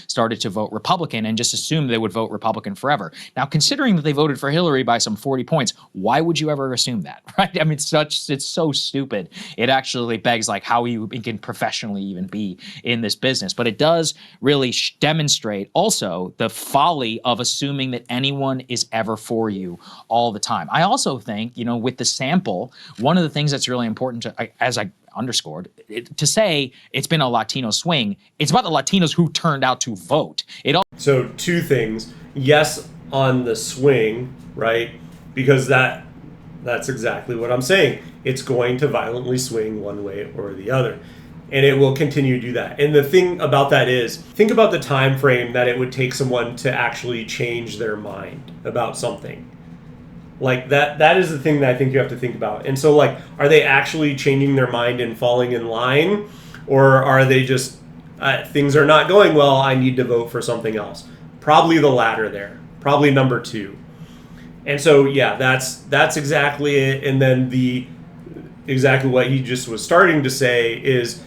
S2: started to vote Republican and just assumed they would vote Republican forever. Now, considering that they voted for Hillary by some 40 points, why would you ever assume that, right? I mean, it's so stupid. It actually begs like how you can professionally even be in this business. But it does really demonstrate also the folly of assuming that anyone is ever for you all the time. I also think, with the sample, one of the things that's really important as I underscored, to say it's been a Latino swing, it's about the Latinos who turned out to vote.
S1: So 2 things. Yes, on the swing, right? Because that's exactly what I'm saying. It's going to violently swing one way or the other. And it will continue to do that. And the thing about that is, think about the time frame that it would take someone to actually change their mind about something. Like, that is the thing that I think you have to think about. And so, like, are they actually changing their mind and falling in line? Or are they just, things are not going well, I need to vote for something else? Probably the latter there. Probably number 2. And so, yeah, that's exactly it. And then exactly what he just was starting to say is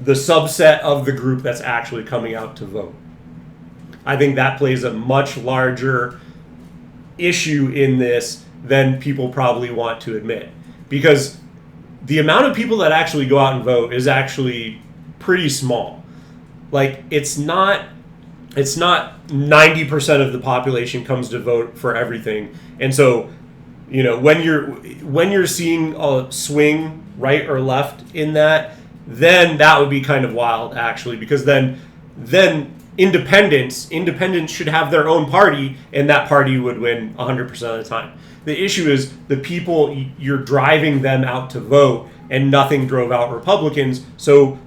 S1: the subset of the group that's actually coming out to vote. I think that plays a much larger issue in this than people probably want to admit, because the amount of people that actually go out and vote is actually pretty small. Like, it's not 90% of the population comes to vote for everything. And so, when you're seeing a swing right or left in that, then that would be kind of wild, actually, because then independents should have their own party, and that party would win 100% of the time. The issue is the people, you're driving them out to vote, and nothing drove out Republicans, so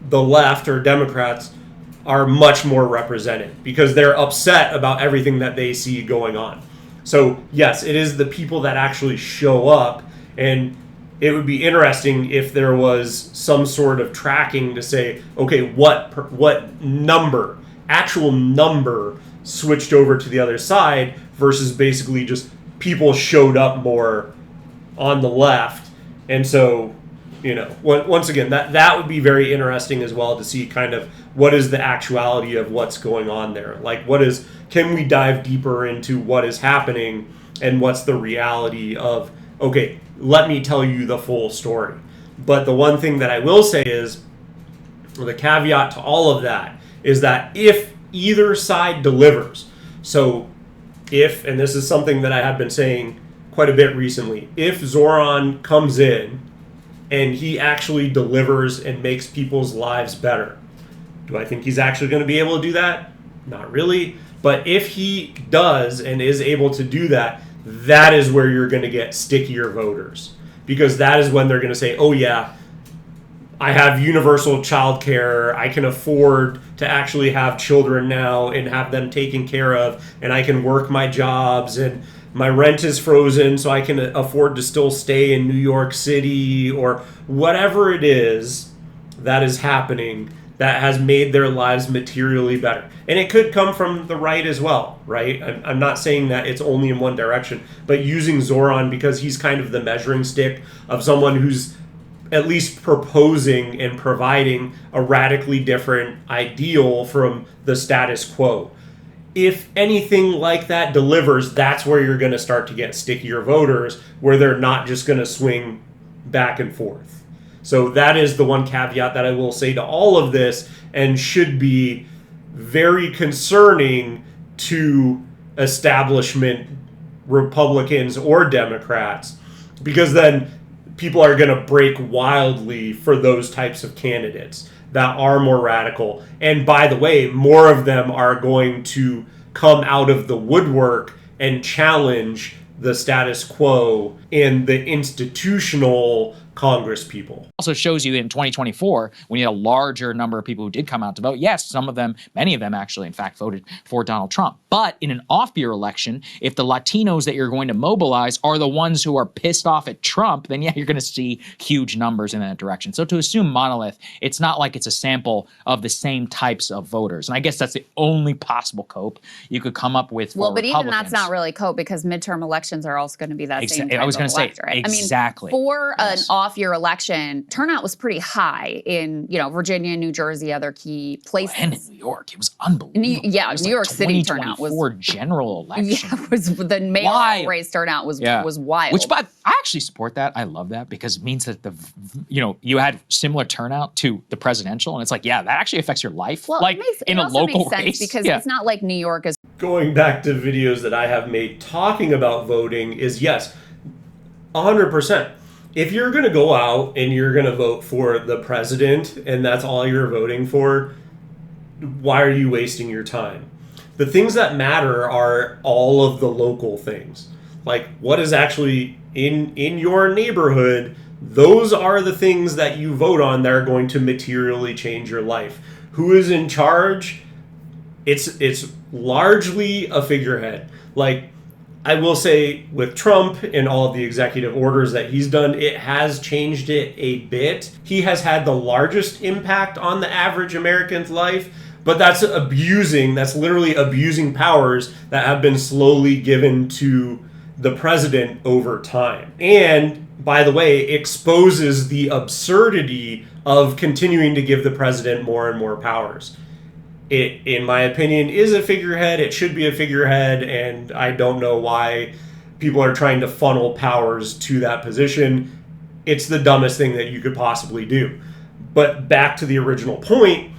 S1: the left or Democrats are much more represented because they're upset about everything that they see going on. So yes, it is the people that actually show up, and it would be interesting if there was some sort of tracking to say, okay, what number, actual number, switched over to the other side versus basically just people showed up more on the left. And so, once again, that would be very interesting as well to see kind of what is the actuality of what's going on there. Like, can we dive deeper into what is happening and what's the reality of, okay, let me tell you the full story. But the one thing that I will say is, the caveat to all of that is that if either side delivers, so if, and this is something that I have been saying quite a bit recently, if Zohran comes in and he actually delivers and makes people's lives better, do I think he's actually going to be able to do that? Not really. But if he does and is able to do that, that is where you're going to get stickier voters. Because that is when they're going to say, oh yeah, I have universal child care, I can afford to actually have children now and have them taken care of, and I can work my jobs, and my rent is frozen so I can afford to still stay in New York City, or whatever it is that is happening that has made their lives materially better. And it could come from the right as well, right? I'm not saying that it's only in one direction, but using Zohran because he's kind of the measuring stick of someone who's at least proposing and providing a radically different ideal from the status quo. If anything like that delivers, that's where you're going to start to get stickier voters, where they're not just going to swing back and forth. So that is the one caveat that I will say to all of this, and should be very concerning to establishment Republicans or Democrats, because then people are going to break wildly for those types of candidates that are more radical. And by the way, more of them are going to come out of the woodwork and challenge the status quo and the institutional Congress people.
S2: Also shows you in 2024, when you had a larger number of people who did come out to vote, yes, some of them, many of them actually, in fact, voted for Donald Trump. But in an off-year election, if the Latinos that you're going to mobilize are the ones who are pissed off at Trump, then yeah, you're going to see huge numbers in that direction. So to assume monolith, it's not like it's a sample of the same types of voters. And I guess that's the only possible cope you could come up with for
S3: Well, but
S2: Republicans.
S3: even that's not really cope, because midterm elections are also going to be that same type
S2: I was going to say,
S3: right?
S2: exactly.
S3: I mean, for an off-year election, turnout was pretty high in, Virginia, New Jersey, other key places.
S2: And in New York, it was unbelievable.
S3: New York City turnout was
S2: general election.
S3: Yeah, was the mayoral race turnout was wild.
S2: Which, but I actually support that. I love that, because it means that you had similar turnout to the presidential, and it's like, yeah, that actually affects your life.
S3: Well,
S2: like
S3: it
S2: a local
S3: makes sense
S2: race,
S3: because it's not like New York is.
S1: Going back to videos that I have made talking about voting is, yes, 100%. If you're going to go out and you're going to vote for the president and that's all you're voting for, why are you wasting your time? The things that matter are all of the local things. Like what is actually in your neighborhood, those are the things that you vote on that are going to materially change your life. Who is in charge? It's largely a figurehead. Like, I will say with Trump and all of the executive orders that he's done, it has changed it a bit. He has had the largest impact on the average American's life, but that's literally abusing powers that have been slowly given to the president over time. And, by the way, exposes the absurdity of continuing to give the president more and more powers. It, in my opinion, is a figurehead. It should be a figurehead, and I don't know why people are trying to funnel powers to that position. It's the dumbest thing that you could possibly do. But back to the original point,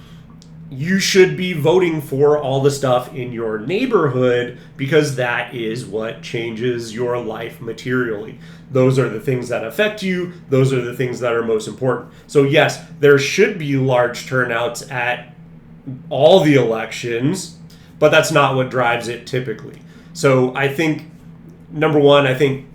S1: you should be voting for all the stuff in your neighborhood because that is what changes your life materially. Those are the things that affect you. Those are the things that are most important. So yes, there should be large turnouts at all the elections, but that's not what drives it typically. So I think, number one, I think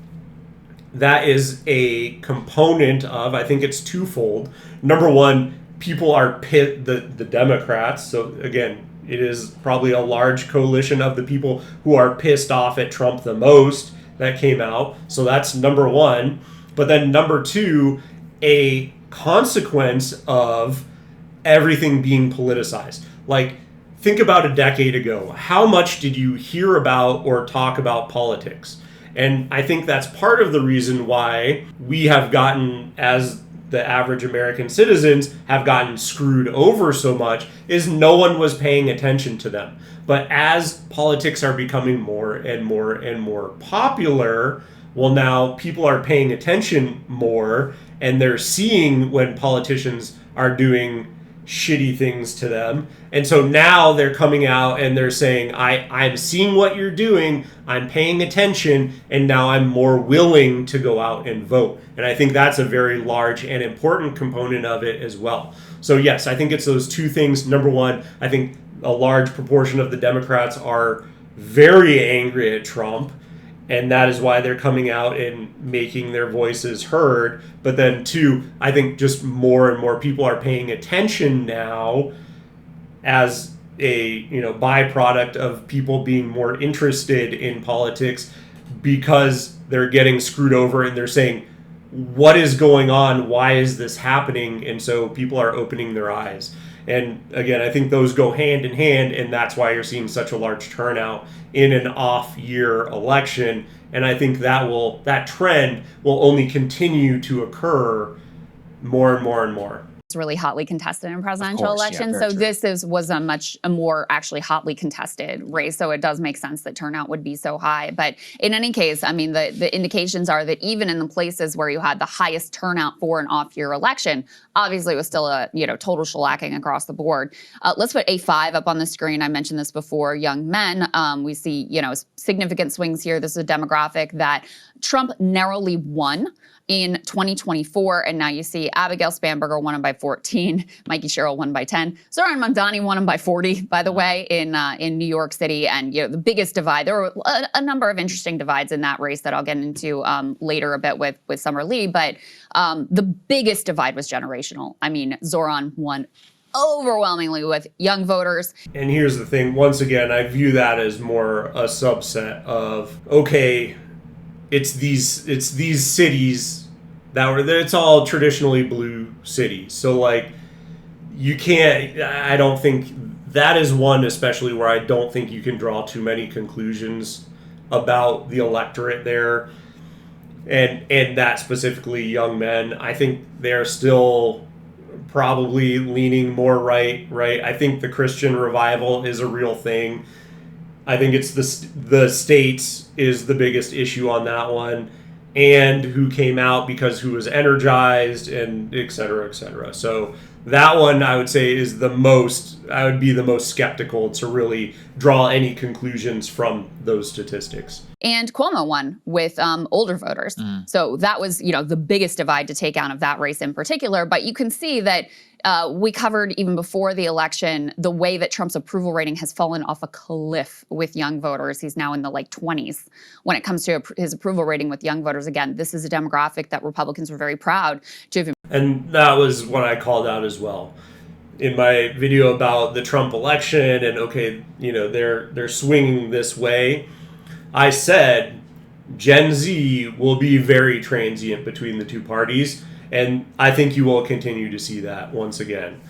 S1: that is a component of, I think it's twofold. Number one, people are the Democrats, so again, it is probably a large coalition of the people who are pissed off at Trump the most that came out. So that's number one. But then number two, a consequence of everything being politicized. Like, think about a decade ago. How much did you hear about or talk about politics? And I think that's part of the reason why we have gotten, as the average American citizens have gotten screwed over so much, is no one was paying attention to them. But as politics are becoming more and more and more popular, well, now people are paying attention more, and they're seeing when politicians are doing shitty things to them. And so now they're coming out and they're saying, I'm seeing what you're doing, I'm paying attention, and now I'm more willing to go out and vote. And I think that's a very large and important component of it as well. So yes, I think it's those two things. Number one, I think a large proportion of the Democrats are very angry at Trump, and that is why they're coming out and making their voices heard. But then two, I think just more and more people are paying attention now as a byproduct of people being more interested in politics because they're getting screwed over and they're saying, what is going on? Why is this happening? And so people are opening their eyes. And again, I think those go hand in hand, and that's why you're seeing such a large turnout in an off-year election. And I think that trend will only continue to occur more and more and more.
S3: Really hotly contested in presidential elections. So this was a more actually hotly contested race. So it does make sense that turnout would be so high. But in any case, I mean, the indications are that even in the places where you had the highest turnout for an off-year election, obviously it was still a total shellacking across the board. Let's put A5 up on the screen. I mentioned this before. Young men. We see significant swings here. This is a demographic that Trump narrowly won in 2024, and now you see Abigail Spanberger won him by 14, Mikey Sherrill won by 10, Zohran Mamdani won him by 40, by the way, in New York City. And the biggest divide, there were a number of interesting divides in that race that I'll get into later a bit with Summer Lee, but the biggest divide was generational. I mean, Zohran won overwhelmingly with young voters.
S1: And here's the thing, once again, I view that as more a subset of, okay, it's these cities it's all traditionally blue cities. So like, I don't think that is one especially where I don't think you can draw too many conclusions about the electorate there. And that specifically young men, I think they're still probably leaning more right. I think the Christian revival is a real thing. I think it's the states is the biggest issue on that one, and who came out because who was energized, and et cetera, et cetera. So that one I would say is I would be the most skeptical to really draw any conclusions from those statistics.
S3: And Cuomo won with older voters. So that was, the biggest divide to take out of that race in particular. But you can see that we covered even before the election the way that Trump's approval rating has fallen off a cliff with young voters. He's now in the 20s when it comes to his approval rating with young voters. Again, this is a demographic that Republicans were very proud to have.
S1: And that was what I called out as well in my video about the Trump election and okay, they're swinging this way. I said Gen Z will be very transient between the two parties, and I think you will continue to see that once again.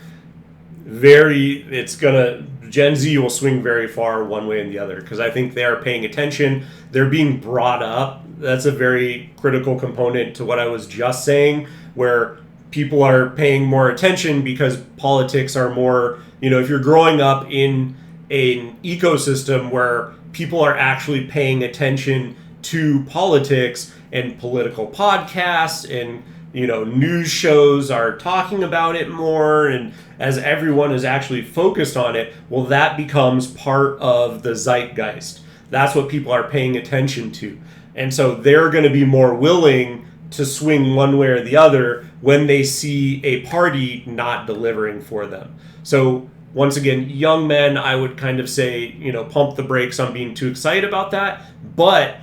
S1: Gen Z will swing very far one way and the other because I think they are paying attention. They're being brought up. That's a very critical component to what I was just saying, where people are paying more attention because politics are more, if you're growing up in an ecosystem where people are actually paying attention to politics and political podcasts and news shows are talking about it more, and as everyone is actually focused on it, well, that becomes part of the zeitgeist. That's what people are paying attention to. And so they're going to be more willing to swing one way or the other when they see a party not delivering for them. So once again, young men, I would kind of say, pump the brakes on being too excited about that, but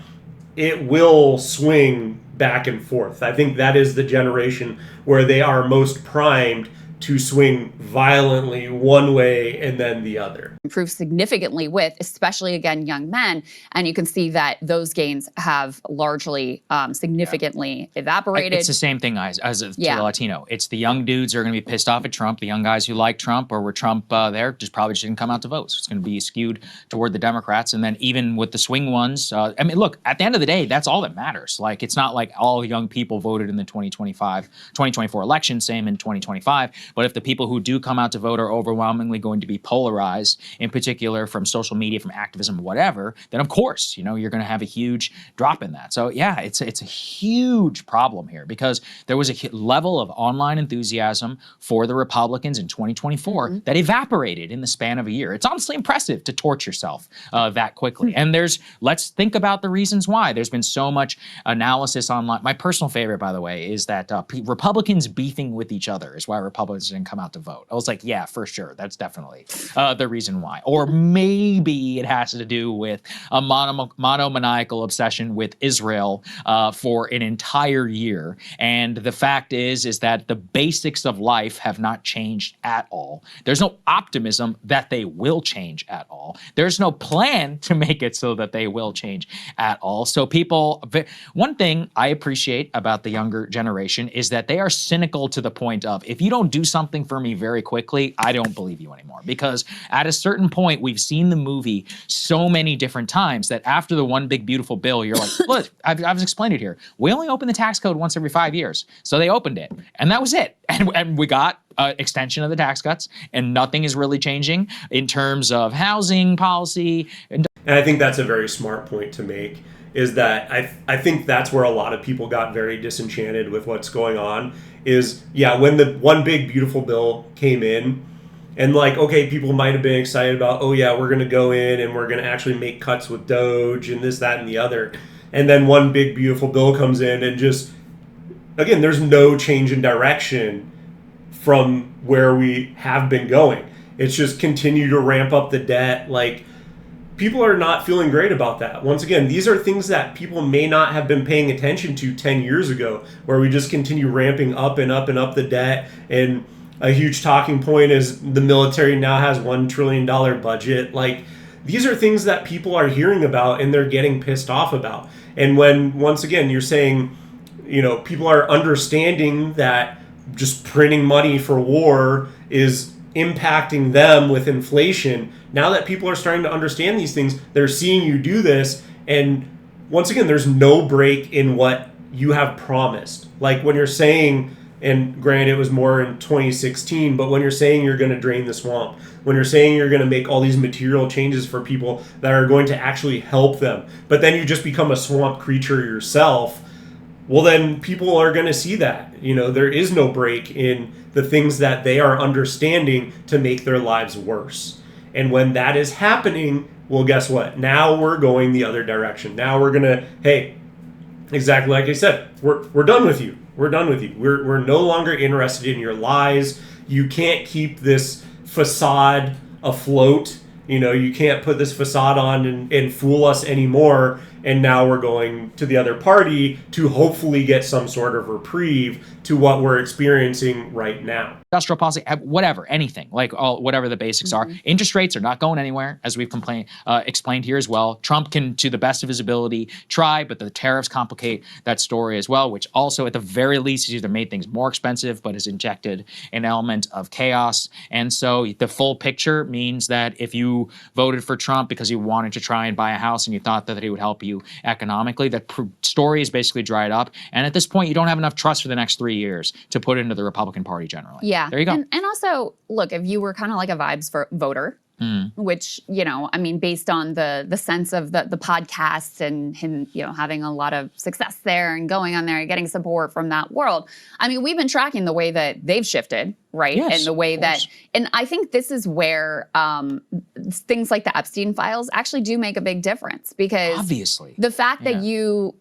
S1: it will swing back and forth. I think that is the generation where they are most primed to swing violently one way and then the other.
S3: Improve significantly with, especially again, young men. And you can see that those gains have largely significantly evaporated.
S2: It's the same thing, guys, as to the Latino. It's the young dudes who are going to be pissed off at Trump. The young guys who like Trump or were Trump there probably just didn't come out to vote. So it's going to be skewed toward the Democrats. And then even with the swing ones, look, at the end of the day, that's all that matters. Like, it's not like all young people voted in the 2024 election, same in 2025. But if the people who do come out to vote are overwhelmingly going to be polarized, in particular from social media, from activism, whatever, then of course, you're going to have a huge drop in that. So yeah, it's a huge problem here because there was a level of online enthusiasm for the Republicans in 2024 that evaporated in the span of a year. It's honestly impressive to torch yourself that quickly. And let's think about the reasons why. There's been so much analysis online. My personal favorite, by the way, is that Republicans beefing with each other is why Republicans didn't come out to vote. I was like, yeah, for sure. That's definitely the reason why. Or maybe it has to do with a monomaniacal obsession with Israel for an entire year. And the fact is that the basics of life have not changed at all. There's no optimism that they will change at all. There's no plan to make it so that they will change at all. So one thing I appreciate about the younger generation is that they are cynical to the point of, if you don't do something for me very quickly, I don't believe you anymore. Because at a certain point, we've seen the movie so many different times that after the one big beautiful bill, you're like, look, I've explained it here. We only open the tax code once every 5 years. So they opened it, and that was it. And we got extension of the tax cuts, and nothing is really changing in terms of housing policy.
S1: And I think that's a very smart point to make, is that I think that's where a lot of people got very disenchanted with what's going on is, when the one big beautiful bill came in, and people might have been excited about, we're going to go in and we're going to actually make cuts with Doge and this, that, and the other. And then one big beautiful bill comes in and just, again, there's no change in direction from where we have been going. It's just continue to ramp up the debt. People are not feeling great about that. Once again, these are things that people may not have been paying attention to 10 years ago, where we just continue ramping up and up and up the debt. And a huge talking point is the military now has $1 trillion budget. These are things that people are hearing about and they're getting pissed off about. And when, once again, you're saying, people are understanding that just printing money for war is impacting them with inflation. Now that people are starting to understand these things, they're seeing you do this. And once again, there's no break in what you have promised. When you're saying, and granted it was more in 2016, but when you're saying you're going to drain the swamp, when you're saying you're going to make all these material changes for people that are going to actually help them, but then you just become a swamp creature yourself, well, then people are going to see that. There is no break in the things that they are understanding to make their lives worse. And when that is happening, well, guess what? Now we're going the other direction. Now we're going to, hey, exactly like I said, we're done with you. We're done with you. We're no longer interested in your lies. You can't keep this facade afloat. You can't put this facade on and fool us anymore. And now we're going to the other party to hopefully get some sort of reprieve to what we're experiencing right now.
S2: Industrial policy, whatever, anything, whatever the basics are. Interest rates are not going anywhere, as we've explained here as well. Trump can, to the best of his ability, try, but the tariffs complicate that story as well, which also, at the very least, has either made things more expensive, but has injected an element of chaos. And so the full picture means that if you voted for Trump because you wanted to try and buy a house and you thought that he would help you economically, that story is basically dried up. And at this point, you don't have enough trust for the next 3 years to put into the Republican Party generally.
S3: Yeah.
S2: There you go.
S3: And also, look, if you were kind of like a vibes voter, which, you know, I mean, based on the sense of the podcasts and him, you know, having a lot of success there and going on there and getting support from that world. I mean, we've been tracking the way that they've shifted, right?
S2: Yes,
S3: and the way that, and I think this is where things like the Epstein Files actually do make a big difference, because
S2: obviously
S3: the fact that you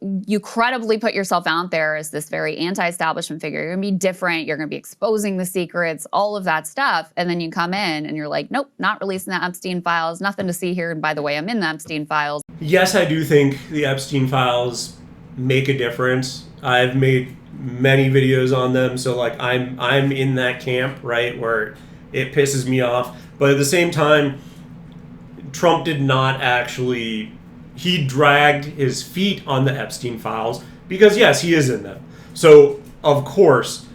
S3: credibly put yourself out there as this very anti-establishment figure, you're gonna be different, you're gonna be exposing the secrets, all of that stuff, and then you come in and you're like, nope, not releasing the Epstein Files, nothing to see here, and by the way, I'm in the Epstein Files.
S1: Yes, I do think the Epstein Files make a difference. I've made many videos on them, so like I'm in that camp, right, where it pisses me off. But at the same time, Trump did not actually, he dragged his feet on the Epstein Files because yes, he is in them. So of course,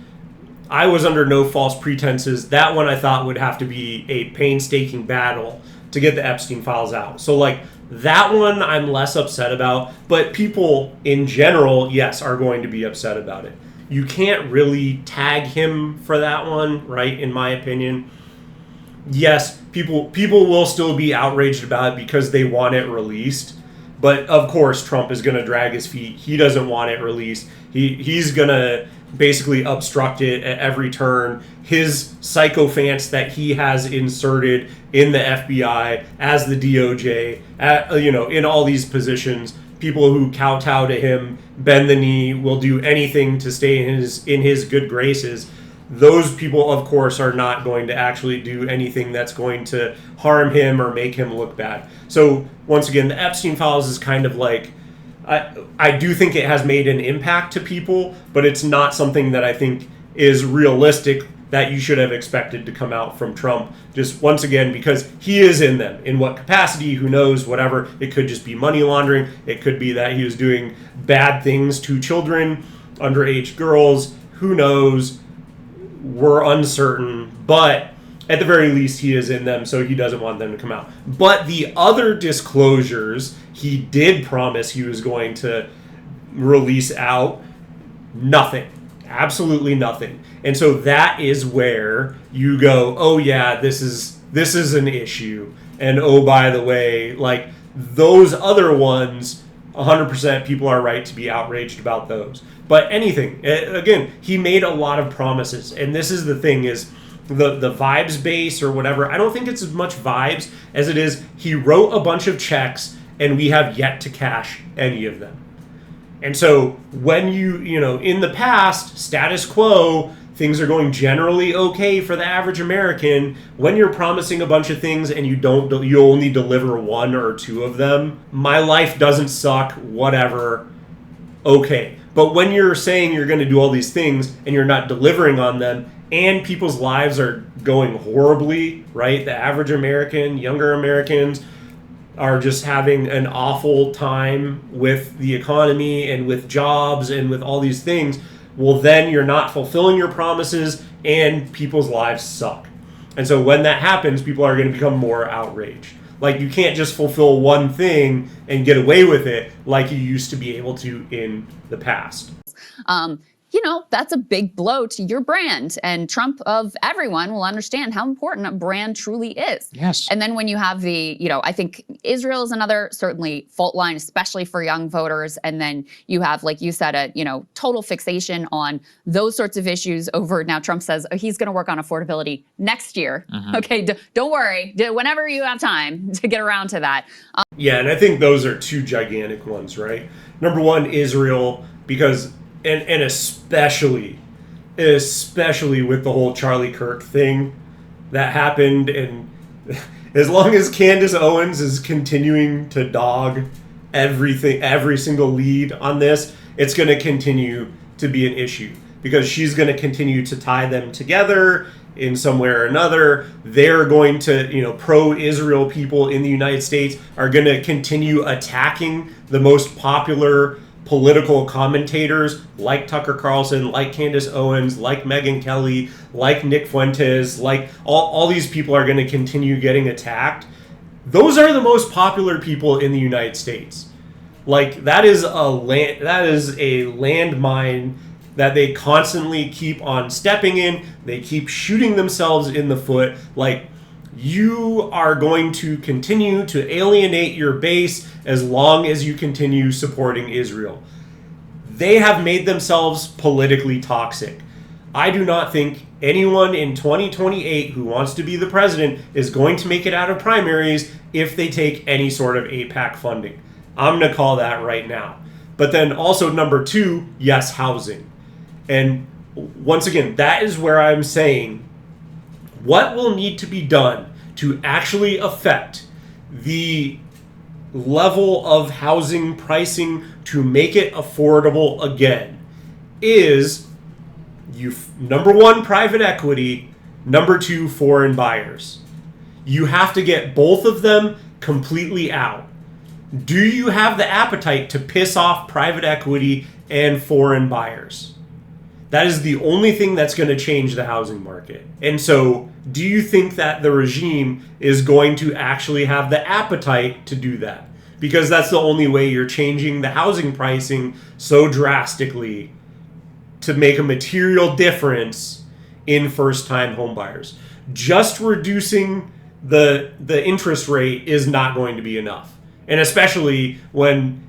S1: I was under no false pretenses. That one I thought would have to be a painstaking battle to get the Epstein Files out. So like that one I'm less upset about, but people in general, yes, are going to be upset about it. You can't really tag him for that one, right, in my opinion. Yes, people will still be outraged about it because they want it released. But of course, Trump is going to drag his feet. He doesn't want it released. He's going to basically obstruct it at every turn. His sycophants that he has inserted in the FBI, as the DOJ, in all these positions, people who kowtow to him, bend the knee, will do anything to stay in his good graces. Those people, of course, are not going to actually do anything that's going to harm him or make him look bad. So, once again, the Epstein Files is kind of like, I do think it has made an impact to people, but it's not something that I think is realistic that you should have expected to come out from Trump. Just once again, because he is in them. In what capacity, who knows, whatever. It could just be money laundering. It could be that he was doing bad things to children, underage girls. Who knows? We're uncertain. But at the very least, he is in them, so he doesn't want them to come out. But the other disclosures he did promise he was going to release out, nothing. Absolutely nothing. And so that is where you go, oh yeah, this is an issue. And oh, by the way, like those other ones, 100% people are right to be outraged about those. But anything, again, he made a lot of promises. And this is the thing is, the vibes base or whatever, I don't think it's as much vibes as it is he wrote a bunch of checks and we have yet to cash any of them. And so when you know, in the past, status quo, things are going generally okay for the average American. When you're promising a bunch of things and you only deliver one or two of them, my life doesn't suck, whatever, okay. But when you're saying you're going to do all these things and you're not delivering on them, and people's lives are going horribly, right? The average American, younger Americans are just having an awful time with the economy and with jobs and with all these things. Well, then you're not fulfilling your promises and people's lives suck. And so when that happens, people are going to become more outraged. Like, you can't just fulfill one thing and get away with it like you used to be able to in the past.
S3: You know, that's a big blow to your brand. And Trump, of everyone, will understand how important a brand truly is.
S2: Yes.
S3: And then when you have the, you know, I think Israel is another certainly fault line, especially for young voters. And then you have, like you said, a, you know, total fixation on those sorts of issues over, now Trump says he's going to work on affordability next year. Okay, don't worry, whenever you have time to get around to that.
S1: Yeah, and I think those are two gigantic ones, right? Number one, Israel, because and especially with the whole Charlie Kirk thing that happened, and as long as Candace Owens is continuing to dog every single lead on this, it's going to continue to be an issue because she's going to continue to tie them together in some way or another. They're going to, you know, pro-Israel people in the United States are going to continue attacking the most popular political commentators like Tucker Carlson, like Candace Owens, like Megyn Kelly, like Nick Fuentes, like all these people are going to continue getting attacked. Those are the most popular people in the United States. Like, that is a landmine that they constantly keep on stepping in. They keep shooting themselves in the foot. Like, you are going to continue to alienate your base as long as you continue supporting Israel. They have made themselves politically toxic. I do not think anyone in 2028 who wants to be the president is going to make it out of primaries if they take any sort of AIPAC funding. I'm going to call that right now. But then also number 2, yes, housing. And once again, that is where I'm saying what will need to be done to actually affect the level of housing pricing to make it affordable again is number 1, private equity, number 2, foreign buyers. You have to get both of them completely out. Do you have the appetite to piss off private equity and foreign buyers? That is the only thing that's going to change the housing market. And so, do you think that the regime is going to actually have the appetite to do that? Because that's the only way you're changing the housing pricing so drastically to make a material difference in first-time homebuyers. Just reducing the interest rate is not going to be enough. And especially when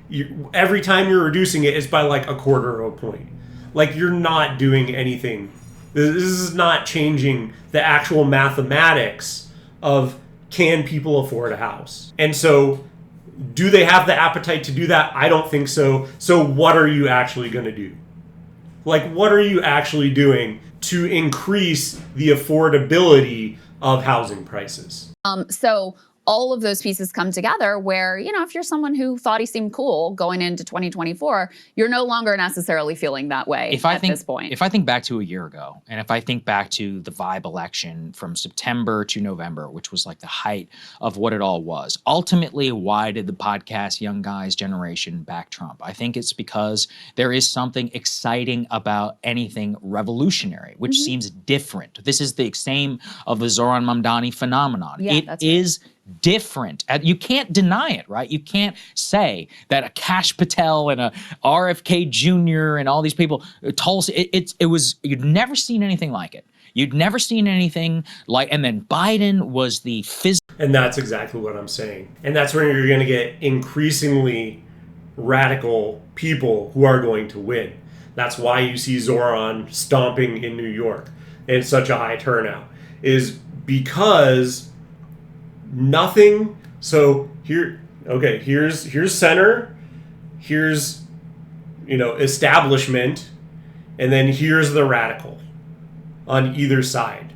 S1: every time you're reducing it, it's by like a quarter of a point. Like, you're not doing anything. This is not changing the actual mathematics of can people afford a house. And so, do they have the appetite to do that? I don't think so. So what are you actually going to do? Like, what are you actually doing to increase the affordability of housing prices?
S3: So all of those pieces come together where, if you're someone who thought he seemed cool going into 2024, you're no longer necessarily feeling that way this point.
S2: If I think back to a year ago, and if I think back to the vibe election from September to November, which was like the height of what it all was, ultimately, why did the podcast Young Guys generation back Trump? I think it's because there is something exciting about anything revolutionary, which seems different. This is the same of the Zohran Mamdani phenomenon.
S3: Yeah,
S2: it is different. You can't deny it, right? You can't say that a Kash Patel and a RFK Jr. and all these people, Tulsi, it was, you'd never seen anything like it. You'd never seen anything like, and then Biden was the physical.
S1: And that's exactly what I'm saying. And that's where you're going to get increasingly radical people who are going to win. That's why you see Zohran stomping in New York and such a high turnout, is because nothing. So here's center, here's establishment, and then here's the radical on either side.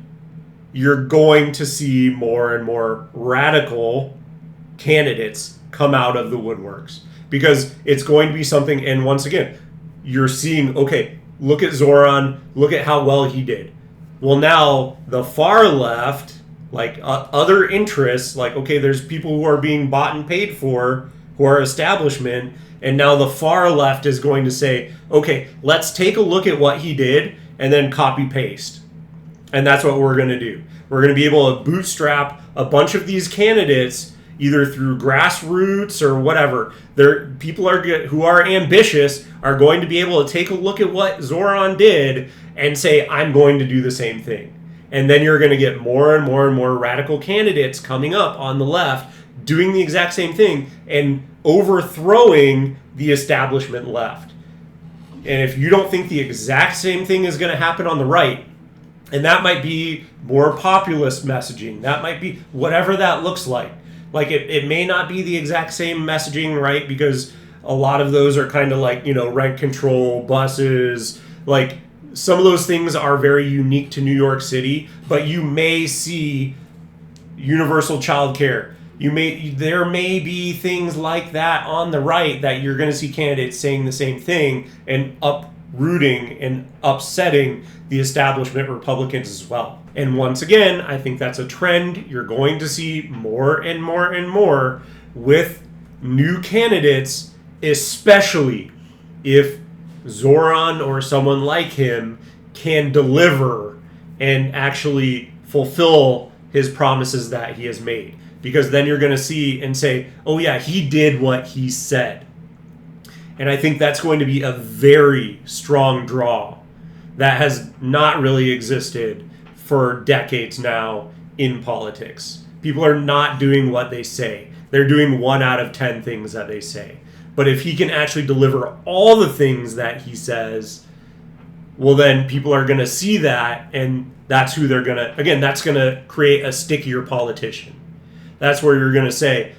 S1: You're going to see more and more radical candidates come out of the woodworks because it's going to be something. And once again, you're seeing, look at Zohran, look at how well he did. Well, now the far left, like other interests, like, there's people who are being bought and paid for, who are establishment, and now the far left is going to say, let's take a look at what he did and then copy paste. And that's what we're going to do. We're going to be able to bootstrap a bunch of these candidates either through grassroots or whatever. People who are ambitious are going to be able to take a look at what Zohran did and say, I'm going to do the same thing. And then you're going to get more and more and more radical candidates coming up on the left doing the exact same thing and overthrowing the establishment left. And if you don't think the exact same thing is going to happen on the right, and that might be more populist messaging, that might be whatever that looks like. Like it may not be the exact same messaging, right? Because a lot of those are kind of like, rent control, buses, like some of those things are very unique to New York City, but you may see universal child care. There may be things like that on the right that you're going to see candidates saying the same thing and uprooting and upsetting the establishment Republicans as well. And once again, I think that's a trend you're going to see more and more and more with new candidates, especially if Zohran or someone like him can deliver and actually fulfill his promises that he has made. Because then you're going to see and say, he did what he said. And I think that's going to be a very strong draw that has not really existed for decades now in politics. People are not doing what they say. They're doing 1 out of 10 things that they say. But if he can actually deliver all the things that he says, well, then people are going to see that, and that's who they're going to, again, that's going to create a stickier politician. That's where you're going to say,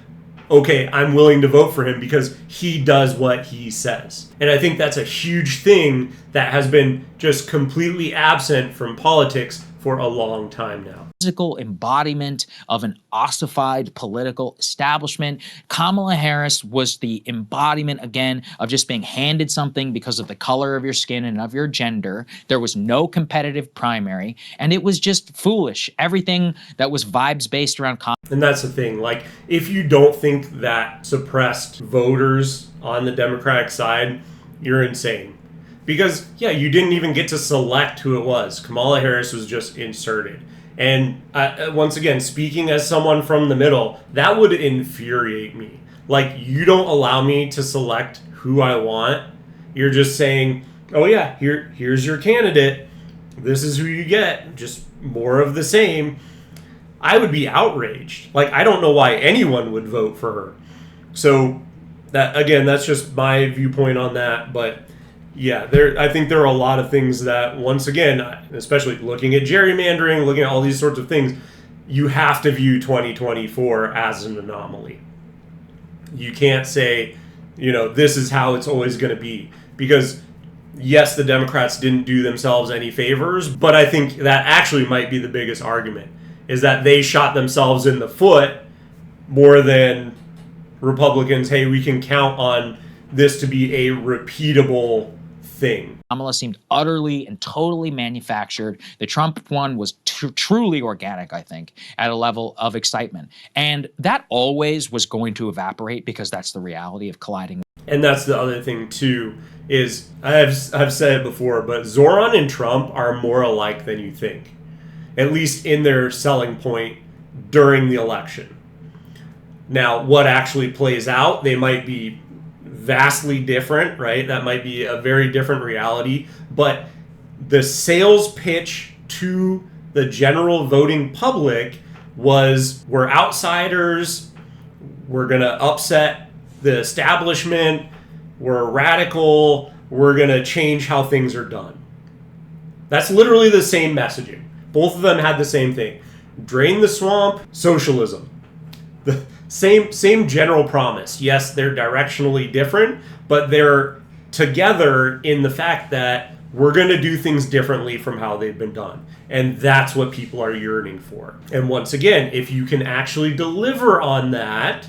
S1: okay, I'm willing to vote for him because he does what he says. And I think that's a huge thing that has been just completely absent from politics for a long time now.
S2: Physical embodiment of an ossified political establishment. Kamala Harris was the embodiment, again, of just being handed something because of the color of your skin and of your gender. There was no competitive primary, and it was just foolish. Everything that was vibes based around
S1: And that's the thing, like, if you don't think that suppressed voters on the Democratic side, you're insane. Because, yeah, you didn't even get to select who it was. Kamala Harris was just inserted. And once again, speaking as someone from the middle, that would infuriate me. Like, you don't allow me to select who I want. You're just saying, oh yeah, here's your candidate. This is who you get. Just more of the same. I would be outraged. Like, I don't know why anyone would vote for her. So, that again, that's just my viewpoint on that. But yeah, I think there are a lot of things that, once again, especially looking at gerrymandering, looking at all these sorts of things, you have to view 2024 as an anomaly. You can't say, this is how it's always going to be. Because, yes, the Democrats didn't do themselves any favors, but I think that actually might be the biggest argument, is that they shot themselves in the foot more than Republicans, hey, we can count on this to be a repeatable thing.
S2: Kamala seemed utterly and totally manufactured. The Trump one was truly organic, I think, at a level of excitement. And that always was going to evaporate because that's the reality of colliding.
S1: And that's the other thing, too, is I've said it before, but Zohran and Trump are more alike than you think, at least in their selling point during the election. Now, what actually plays out, they might be vastly different, right? That might be a very different reality. But the sales pitch to the general voting public was, we're outsiders, we're going to upset the establishment, we're radical, we're going to change how things are done. That's literally the same messaging. Both of them had the same thing. Drain the swamp, socialism. The same general promise. Yes, they're directionally different, but they're together in the fact that we're going to do things differently from how they've been done. And that's what people are yearning for. And once again, if you can actually deliver on that,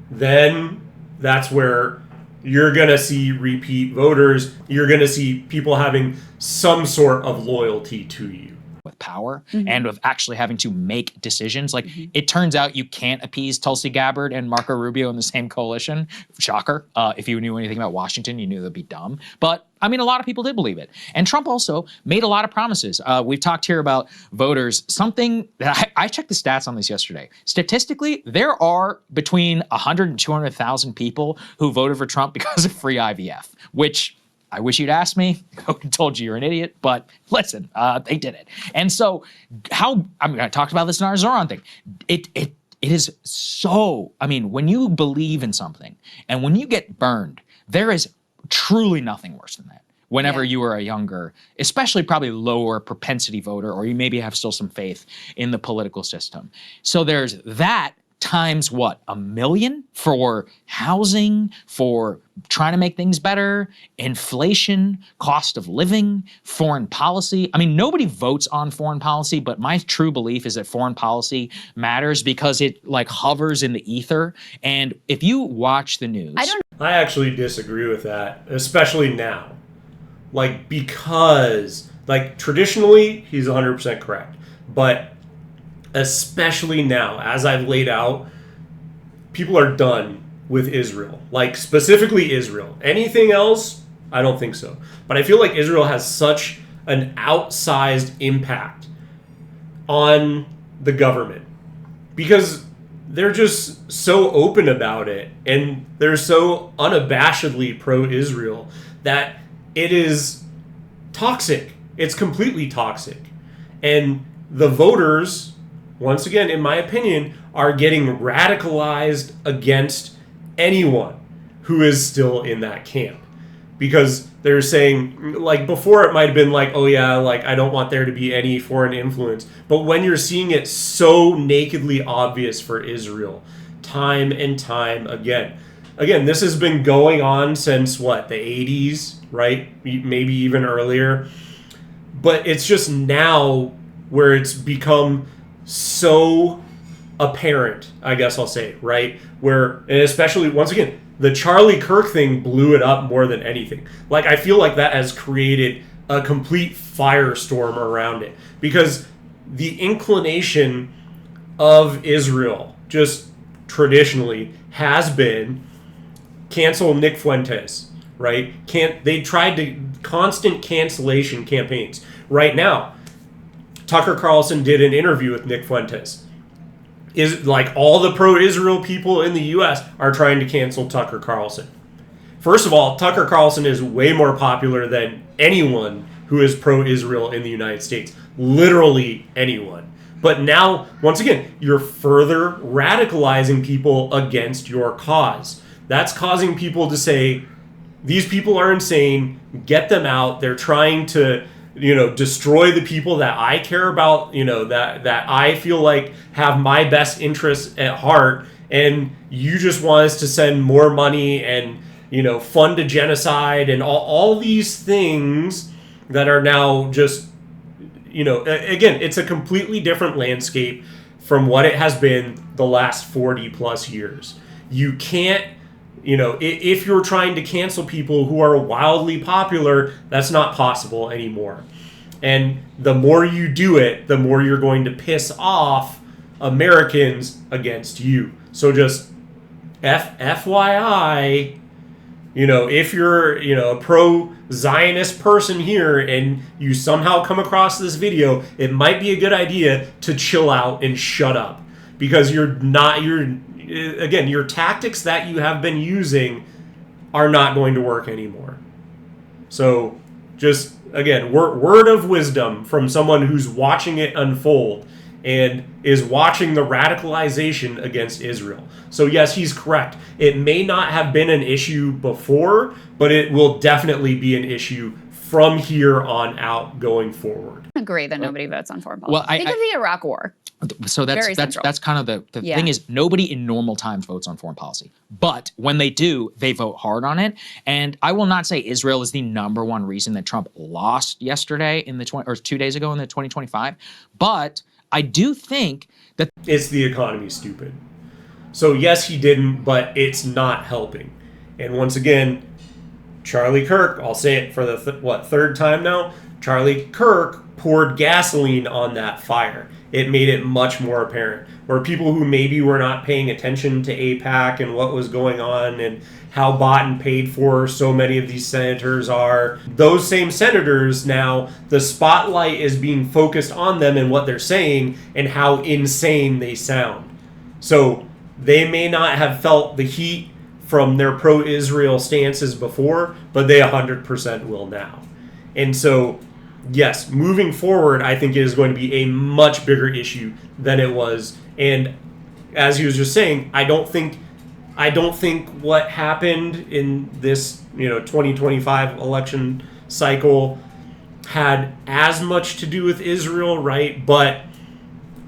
S1: then that's where you're going to see repeat voters. You're going to see people having some sort of loyalty to you.
S2: With power and of actually having to make decisions. Like, it turns out you can't appease Tulsi Gabbard and Marco Rubio in the same coalition. Shocker. If you knew anything about Washington, you knew that'd be dumb. But I mean, a lot of people did believe it. And Trump also made a lot of promises. We've talked here about voters. Something that I checked the stats on this yesterday. Statistically, there are between 100 and 200,000 people who voted for Trump because of free IVF, which I wish you'd asked me. I would have told you you're an idiot, but listen, they did it. And so I talked about this in our Zohran thing. It is so, when you believe in something and when you get burned, there is truly nothing worse than that. Whenever you were a younger, especially probably lower propensity voter, or you maybe have still some faith in the political system. So there's that times what, 1 million for housing, for trying to make things better, inflation, cost of living, foreign policy. Nobody votes on foreign policy, but my true belief is that foreign policy matters because it hovers in the ether. And if you watch the news,
S1: I actually disagree with that, especially now. Because traditionally he's 100% correct, but especially now, as I've laid out, people are done with Israel. Specifically Israel. Anything else, I don't think so. But I feel like Israel has such an outsized impact on the government because they're just so open about it and they're so unabashedly pro-Israel that it is toxic. It's completely toxic. And the voters once again, in my opinion, are getting radicalized against anyone who is still in that camp. Because they're saying, like, before it might have been like, oh yeah, like, I don't want there to be any foreign influence. But when you're seeing it so nakedly obvious for Israel, time and time again, this has been going on since, what, the 80s, right? Maybe even earlier. But it's just now where it's become so apparent, I guess I'll say, right? Where, and especially, once again, the Charlie Kirk thing blew it up more than anything. Like, I feel like that has created a complete firestorm around it. Because the inclination of Israel, just traditionally, has been cancel Nick Fuentes, right? They tried to constant cancellation campaigns. Right now, Tucker Carlson did an interview with Nick Fuentes. Is like all the pro-Israel people in the U.S. are trying to cancel Tucker Carlson. First of all, Tucker Carlson is way more popular than anyone who is pro-Israel in the United States. Literally anyone. But now, once again, you're further radicalizing people against your cause. That's causing people to say, these people are insane, get them out. They're trying to, destroy the people that I care about, that I feel like have my best interests at heart. And you just want us to send more money and, fund a genocide and all these things that are now just, again, it's a completely different landscape from what it has been the last 40 plus years. You can't, if you're trying to cancel people who are wildly popular, that's not possible anymore. And the more you do it, the more you're going to piss off Americans against you. So just FYI, if you're, a pro-Zionist person here and you somehow come across this video, it might be a good idea to chill out and shut up. Because your tactics that you have been using are not going to work anymore. So just, again, word of wisdom from someone who's watching it unfold and is watching the radicalization against Israel. So yes, he's correct. It may not have been an issue before, but it will definitely be an issue from here on out going forward.
S3: I agree that nobody votes on foreign policy.
S2: Well,
S3: Think of the Iraq War.
S2: So that's kind of the thing is, nobody in normal times votes on foreign policy. But when they do, they vote hard on it. And I will not say Israel is the number one reason that Trump lost yesterday in the 2 days ago in the 2025. But I do think that
S1: it's the economy, stupid. So yes, he didn't, but it's not helping. And once again, Charlie Kirk, I'll say it for the third time now, Charlie Kirk poured gasoline on that fire. It made it much more apparent. Where people who maybe were not paying attention to AIPAC and what was going on and how bought and paid for so many of these senators are, those same senators now, the spotlight is being focused on them and what they're saying and how insane they sound. So they may not have felt the heat from their pro-Israel stances before, but they 100% will now. And so, yes, moving forward, I think it is going to be a much bigger issue than it was. And as he was just saying, I don't think what happened in this 2025 election cycle had as much to do with Israel, right? But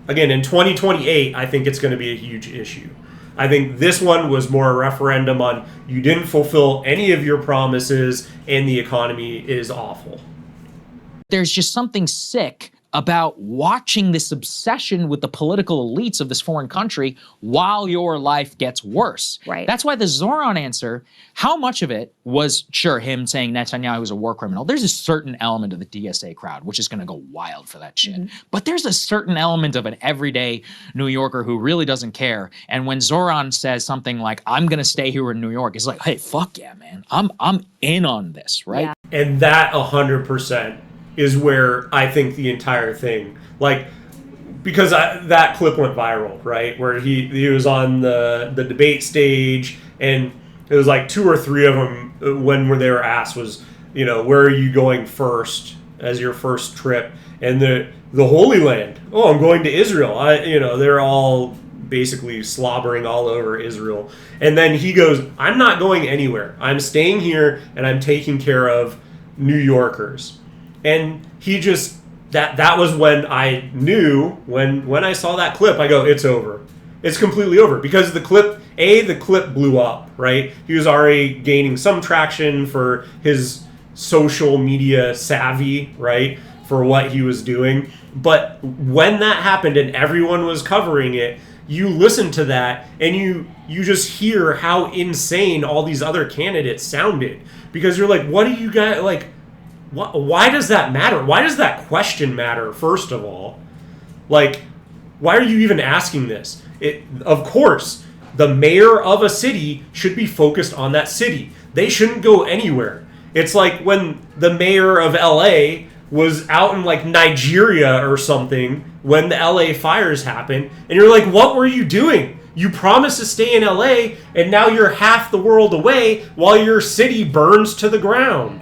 S1: again, in 2028, I think it's going to be a huge issue. I think this one was more a referendum on you didn't fulfill any of your promises and the economy is awful.
S2: There's just something sick about watching this obsession with the political elites of this foreign country while your life gets worse.
S3: Right.
S2: That's why the Zohran answer, how much of it was, sure, him saying Netanyahu was a war criminal. There's a certain element of the DSA crowd which is going to go wild for that shit. Mm-hmm. But there's a certain element of an everyday New Yorker who really doesn't care. And when Zohran says something like, I'm going to stay here in New York, it's like, hey, fuck yeah, man. I'm in on this, right?
S3: Yeah.
S1: And that 100% is where I think the entire thing, like, because that clip went viral, right? Where he was on the debate stage, and it was like 2 or 3 of them when they were asked was, where are you going first as your first trip, and the Holy Land. Oh, I'm going to Israel. They're all basically slobbering all over Israel. And then he goes, I'm not going anywhere. I'm staying here and I'm taking care of New Yorkers. And he just, that was when I knew, when I saw that clip, I go, it's over. It's completely over, because the clip blew up, right? He was already gaining some traction for his social media savvy, right? For what he was doing. But when that happened and everyone was covering it, you listen to that and you just hear how insane all these other candidates sounded, because you're like, what do you guys like? Why does that matter? Why does that question matter? First of all, like, why are you even asking this? Of course, the mayor of a city should be focused on that city. They shouldn't go anywhere. It's like when the mayor of LA was out in like Nigeria or something when the LA fires happened, and you're like, what were you doing? You promised to stay in LA, and now you're half the world away while your city burns to the ground.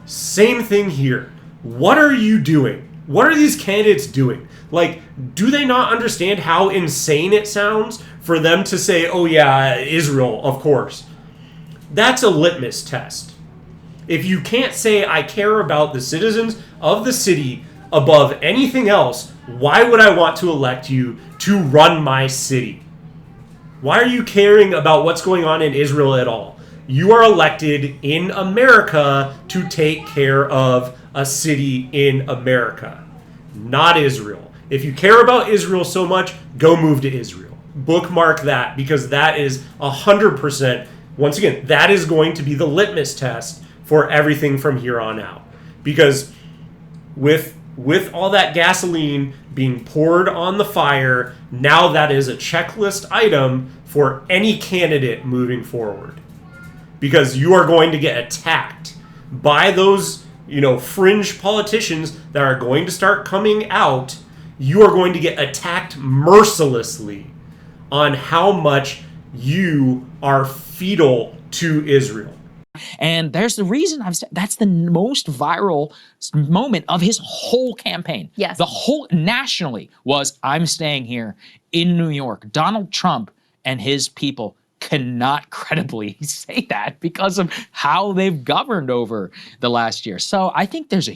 S1: Same thing here. What are you doing? What are these candidates doing? Like, do they not understand how insane it sounds for them to say, oh yeah, Israel, of course? That's a litmus test. If you can't say, I care about the citizens of the city above anything else, why would I want to elect you to run my city? Why are you caring about what's going on in Israel at all? You are elected in America to take care of a city in America, not Israel. If you care about Israel so much, go move to Israel. Bookmark that, because that is 100%, once again, that is going to be the litmus test for everything from here on out. Because with all that gasoline being poured on the fire, now that is a checklist item for any candidate moving forward. Because you are going to get attacked by those, fringe politicians that are going to start coming out. You are going to get attacked mercilessly on how much you are fetal to Israel.
S2: And there's the reason I've said that's the most viral moment of his whole campaign.
S3: Yes.
S2: The whole nationally was, I'm staying here in New York. Donald Trump and his people cannot credibly say that because of how they've governed over the last year. So I think there's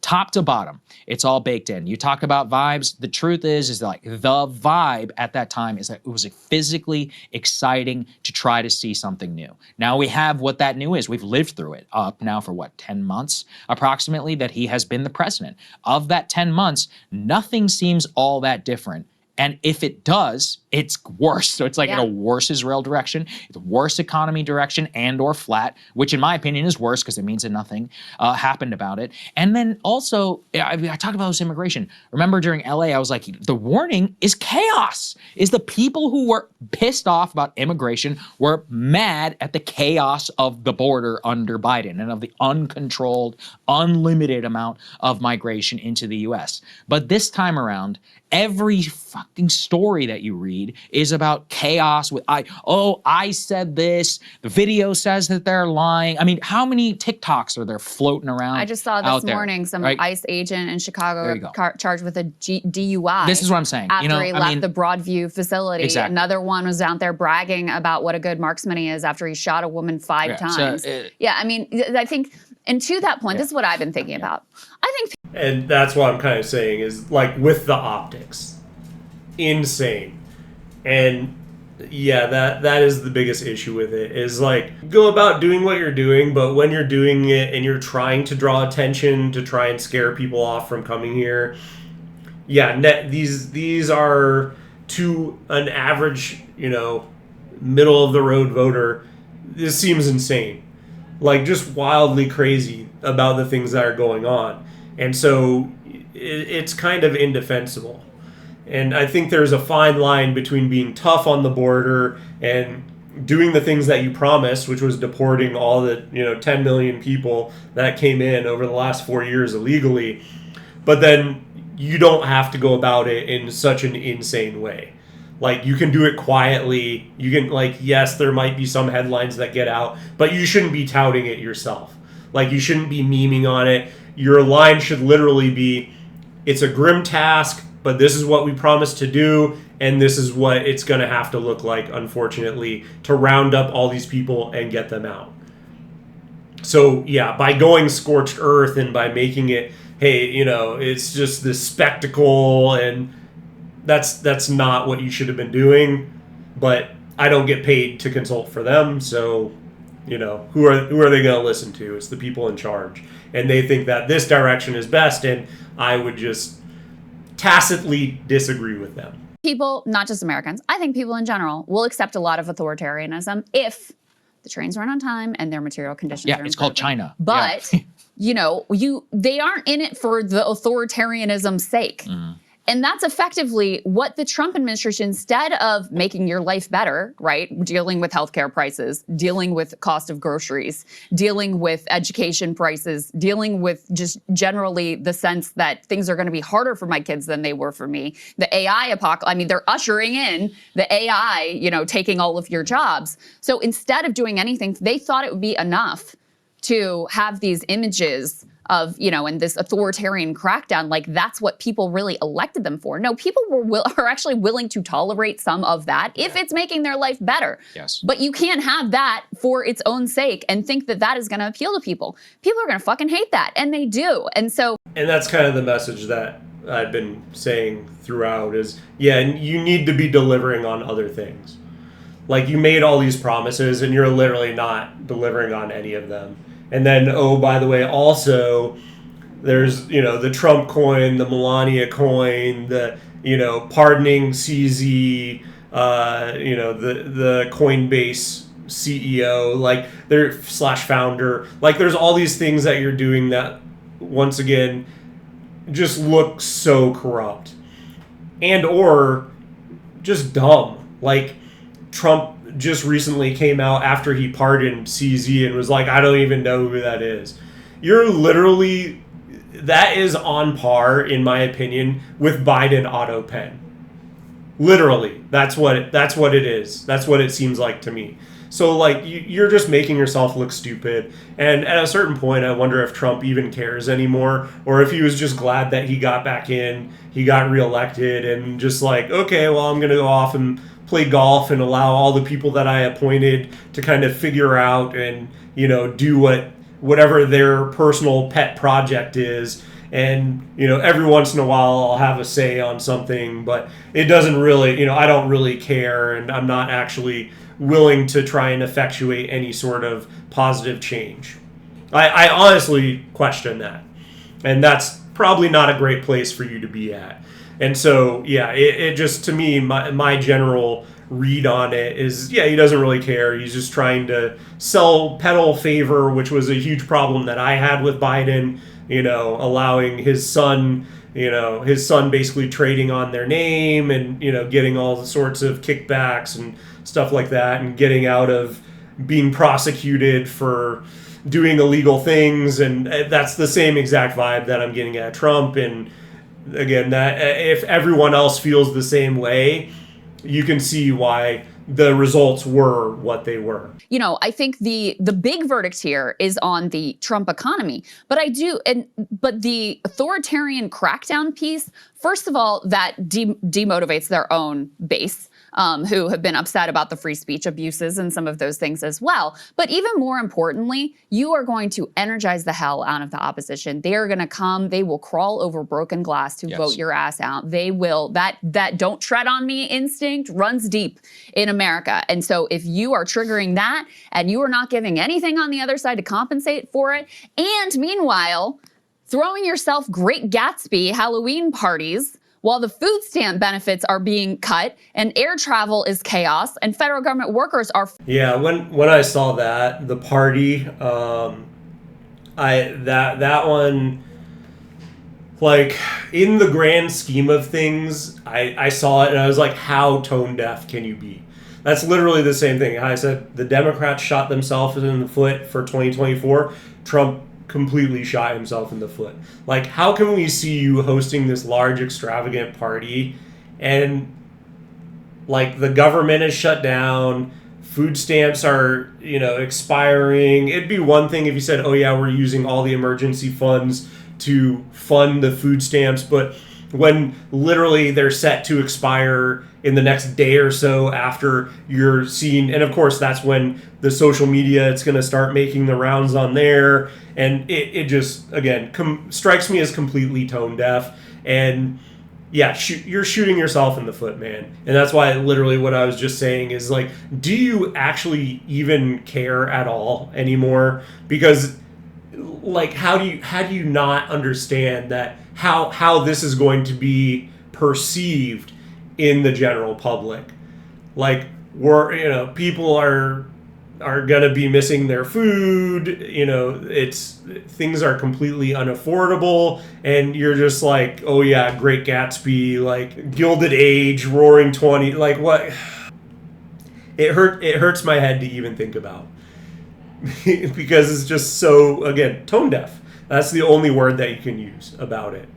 S2: top to bottom, it's all baked in. You talk about vibes. The truth is like the vibe at that time is that it was physically exciting to try to see something new. Now we have what that new is. We've lived through it up now for 10 months approximately that he has been the president. Of that 10 months, nothing seems all that different. And if it does, it's worse. So it's like in a worse Israel direction, it's worse economy direction and or flat, which in my opinion is worse because it means that nothing happened about it. And then also, I talked about this immigration. Remember during LA, I was like, the warning is chaos. Is the people who were pissed off about immigration were mad at the chaos of the border under Biden and of the uncontrolled, unlimited amount of migration into the US. But this time around, every fucking story that you read is about chaos with I said this, the video says that they're lying. I mean, how many TikToks are there floating around?
S3: I just saw this morning some ICE agent in Chicago charged with a DUI.
S2: This is what I'm saying.
S3: After he left the Broadview facility. Exactly. Another one was out there bragging about what a good marksman he is after he shot a woman 5 times. I think, and to that point, this is what I've been thinking about.
S1: And that's what I'm kind of saying is like with the optics. Insane. And that is the biggest issue with it is like go about doing what you're doing, but when you're doing it and you're trying to draw attention to try and scare people off from coming here, these are to an average, middle of the road voter, this seems insane. Like just wildly crazy about the things that are going on. And so it's kind of indefensible. And I think there's a fine line between being tough on the border and doing the things that you promised, which was deporting all the 10 million people that came in over the last 4 years illegally. But then you don't have to go about it in such an insane way. Like you can do it quietly. You can yes, there might be some headlines that get out, but you shouldn't be touting it yourself. Like, you shouldn't be memeing on it. Your line should literally be, it's a grim task, but this is what we promised to do, and this is what it's going to have to look like, unfortunately, to round up all these people and get them out. So, yeah, by going scorched earth and by making it, hey, it's just this spectacle, and that's not what you should have been doing. But I don't get paid to consult for them, so, who are they going to listen to? It's the people in charge. And they think that this direction is best, and I would just tacitly disagree with them.
S3: People, not just Americans, I think people in general will accept a lot of authoritarianism if the trains run on time and their material conditions are
S2: it's called China.
S3: But, they aren't in it for the authoritarianism's sake. And that's effectively what the Trump administration, instead of making your life better, right, dealing with healthcare prices, dealing with cost of groceries, dealing with education prices, dealing with just generally the sense that things are going to be harder for my kids than they were for me. The AI apocalypse, they're ushering in the AI, taking all of your jobs. So instead of doing anything, they thought it would be enough to have these images of, and this authoritarian crackdown, like that's what people really elected them for. No, people are actually willing to tolerate some of that if it's making their life better.
S2: Yes.
S3: But you can't have that for its own sake and think that that is going to appeal to people. People are going to fucking hate that, and they do. And
S1: that's kind of the message that I've been saying throughout is, you need to be delivering on other things. Like, you made all these promises and you're literally not delivering on any of them. And then, oh, by the way, also, there's, the Trump coin, the Melania coin, the, pardoning CZ, the Coinbase CEO, like, they're /founder. Like, there's all these things that you're doing that, once again, just look so corrupt. And or just dumb. Like, Trump just recently came out after he pardoned CZ and was like, I don't even know who that is. You're literally, that is on par, in my opinion, with Biden auto pen. Literally, that's what it is. That's what it seems like to me. So, like, you're just making yourself look stupid. And at a certain point, I wonder if Trump even cares anymore, or if he was just glad that he got back in, he got reelected, and just like, okay, well, I'm going to go off and play golf and allow all the people that I appointed to kind of figure out and, do whatever their personal pet project is. And, every once in a while I'll have a say on something, but it doesn't really, I don't really care, and I'm not actually willing to try and effectuate any sort of positive change. I honestly question that. And that's probably not a great place for you to be at. And so, it just, to me, my general read on it is, he doesn't really care. He's just trying to peddle favor, which was a huge problem that I had with Biden, allowing his son basically trading on their name and, getting all the sorts of kickbacks and stuff like that, and getting out of being prosecuted for doing illegal things. And that's the same exact vibe that I'm getting at Trump. And again, that if everyone else feels the same way, you can see why the results were what they were.
S3: I think the big verdict here is on the Trump economy. But but the authoritarian crackdown piece, first of all, that demotivates their own base, who have been upset about the free speech abuses and some of those things as well. But even more importantly, you are going to energize the hell out of the opposition. They are going to come, they will crawl over broken glass to vote your ass out. They will, that don't tread on me instinct runs deep in America. And so if you are triggering that and you are not giving anything on the other side to compensate for it, and meanwhile, throwing yourself Great Gatsby Halloween parties while the food stamp benefits are being cut and air travel is chaos and federal government workers are...
S1: When I saw that, the party, that one, like, in the grand scheme of things, I saw it and I was like, how tone deaf can you be? That's literally the same thing. I said the Democrats shot themselves in the foot for 2024. Trump completely shot himself in the foot. Like, how can we see you hosting this large, extravagant party and, like, the government is shut down, food stamps are, expiring. It'd be one thing if you said, oh yeah, we're using all the emergency funds to fund the food stamps, but when literally they're set to expire in the next day or so after you're seeing, and of course that's when the social media, it's going to start making the rounds on there, and it just, again, strikes me as completely tone deaf, and yeah, you're shooting yourself in the foot, man. And that's why literally what I was just saying is like, do you actually even care at all anymore? Because like, how do you not understand that how this is going to be perceived in the general public? Like, people are going to be missing their food, things are completely unaffordable, and you're just like, oh yeah, Great Gatsby, like Gilded Age, Roaring 20, like what? It hurts my head to even think about. Because it's just so, again, tone deaf. That's the only word that you can use about it.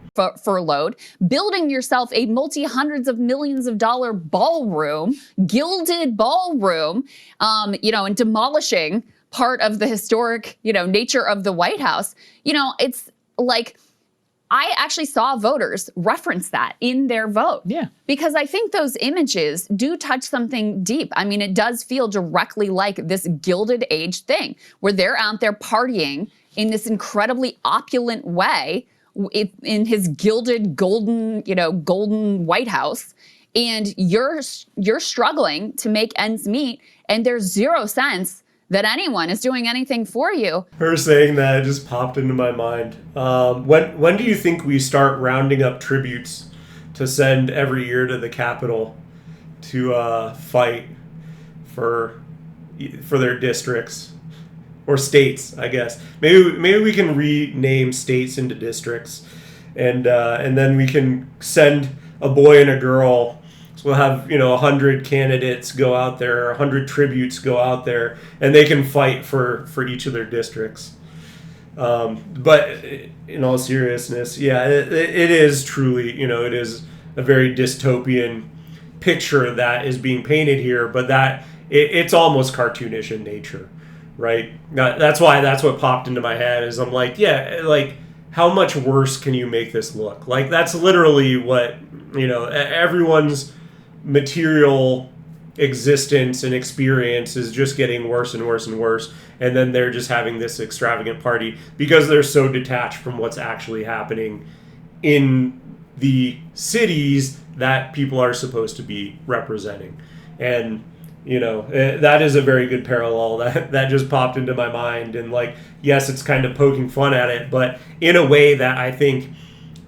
S3: Furloughed, building yourself a multi-hundreds of millions of dollar ballroom, gilded ballroom, and demolishing part of the historic, nature of the White House. It's like, I actually saw voters reference that in their vote.
S2: Yeah.
S3: Because I think those images do touch something deep. I mean, it does feel directly like this Gilded Age thing, where they're out there partying in this incredibly opulent way in his gilded, golden White House. And you're struggling to make ends meet, and there's zero sense that anyone is doing anything for you.
S1: Her saying that just popped into my mind. When do you think we start rounding up tributes to send every year to the Capitol to fight for their districts or states? I guess maybe we can rename states into districts, and then we can send a boy and a girl. So we'll have 100 candidates go out there, 100 tributes go out there, and they can fight for each of their districts. But in all seriousness, yeah, it is truly, it is a very dystopian picture that is being painted here, but that it's almost cartoonish in nature, right? That's what popped into my head is I'm like, yeah, like how much worse can you make this look? Like that's literally what, everyone's material existence and experience is just getting worse and worse and worse, and then they're just having this extravagant party because they're so detached from what's actually happening in the cities that people are supposed to be representing. And that is a very good parallel that just popped into my mind. And like, yes, it's kind of poking fun at it, but in a way that I think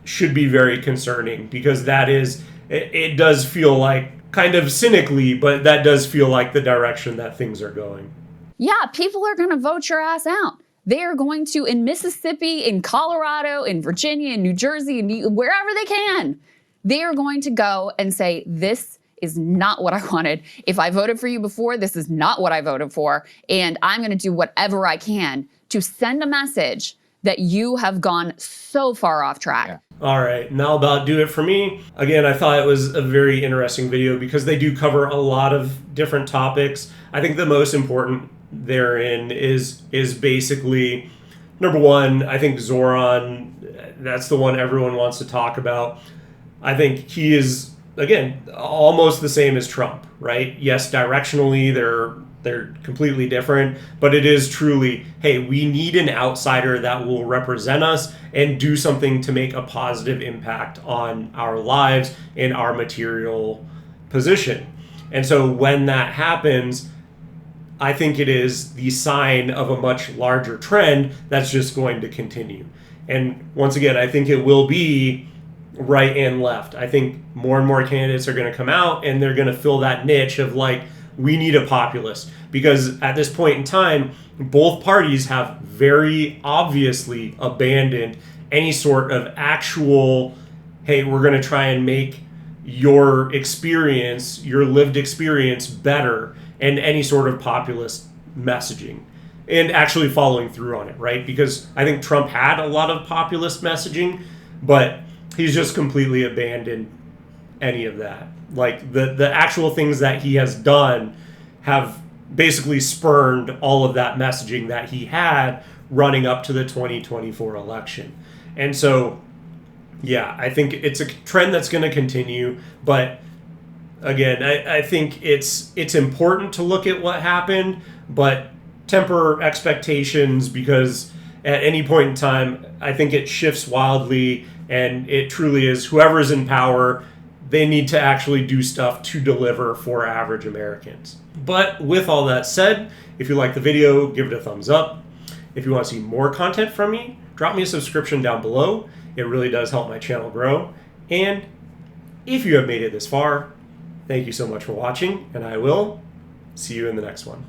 S1: should be very concerning, because it does feel like, kind of cynically, but that does feel like the direction that things are going.
S3: Yeah, people are going to vote your ass out. They are going to, in Mississippi, in Colorado, in Virginia, in New Jersey, wherever they can, they are going to go and say, this is not what I wanted. If I voted for you before, this is not what I voted for. And I'm going to do whatever I can to send a message that you have gone so far off track.
S1: Yeah. All right, now about do it for me. Again, I thought it was a very interesting video because they do cover a lot of different topics. I think the most important therein is basically, number one, I think Zohran, that's the one everyone wants to talk about. I think he is, again, almost the same as Trump, right? Yes, directionally they're completely different, but it is truly, hey, we need an outsider that will represent us and do something to make a positive impact on our lives and our material position. And so when that happens, I think it is the sign of a much larger trend that's just going to continue. And once again, I think it will be right and left. I think more and more candidates are going to come out and they're going to fill that niche of like, we need a populist, because at this point in time, both parties have very obviously abandoned any sort of actual, hey, we're going to try and make your experience, your lived experience better, and any sort of populist messaging and actually following through on it, right? Because I think Trump had a lot of populist messaging, but he's just completely abandoned any of that. Like the actual things that he has done have basically spurned all of that messaging that he had running up to the 2024 election. And so, yeah, I think it's a trend that's going to continue. But again, I think it's important to look at what happened, but temper expectations, because at any point in time, I think it shifts wildly, and it truly is whoever's in power, they need to actually do stuff to deliver for average Americans. But with all that said, if you like the video, give it a thumbs up. If you want to see more content from me, drop me a subscription down below. It really does help my channel grow. And if you have made it this far, thank you so much for watching, and I will see you in the next one.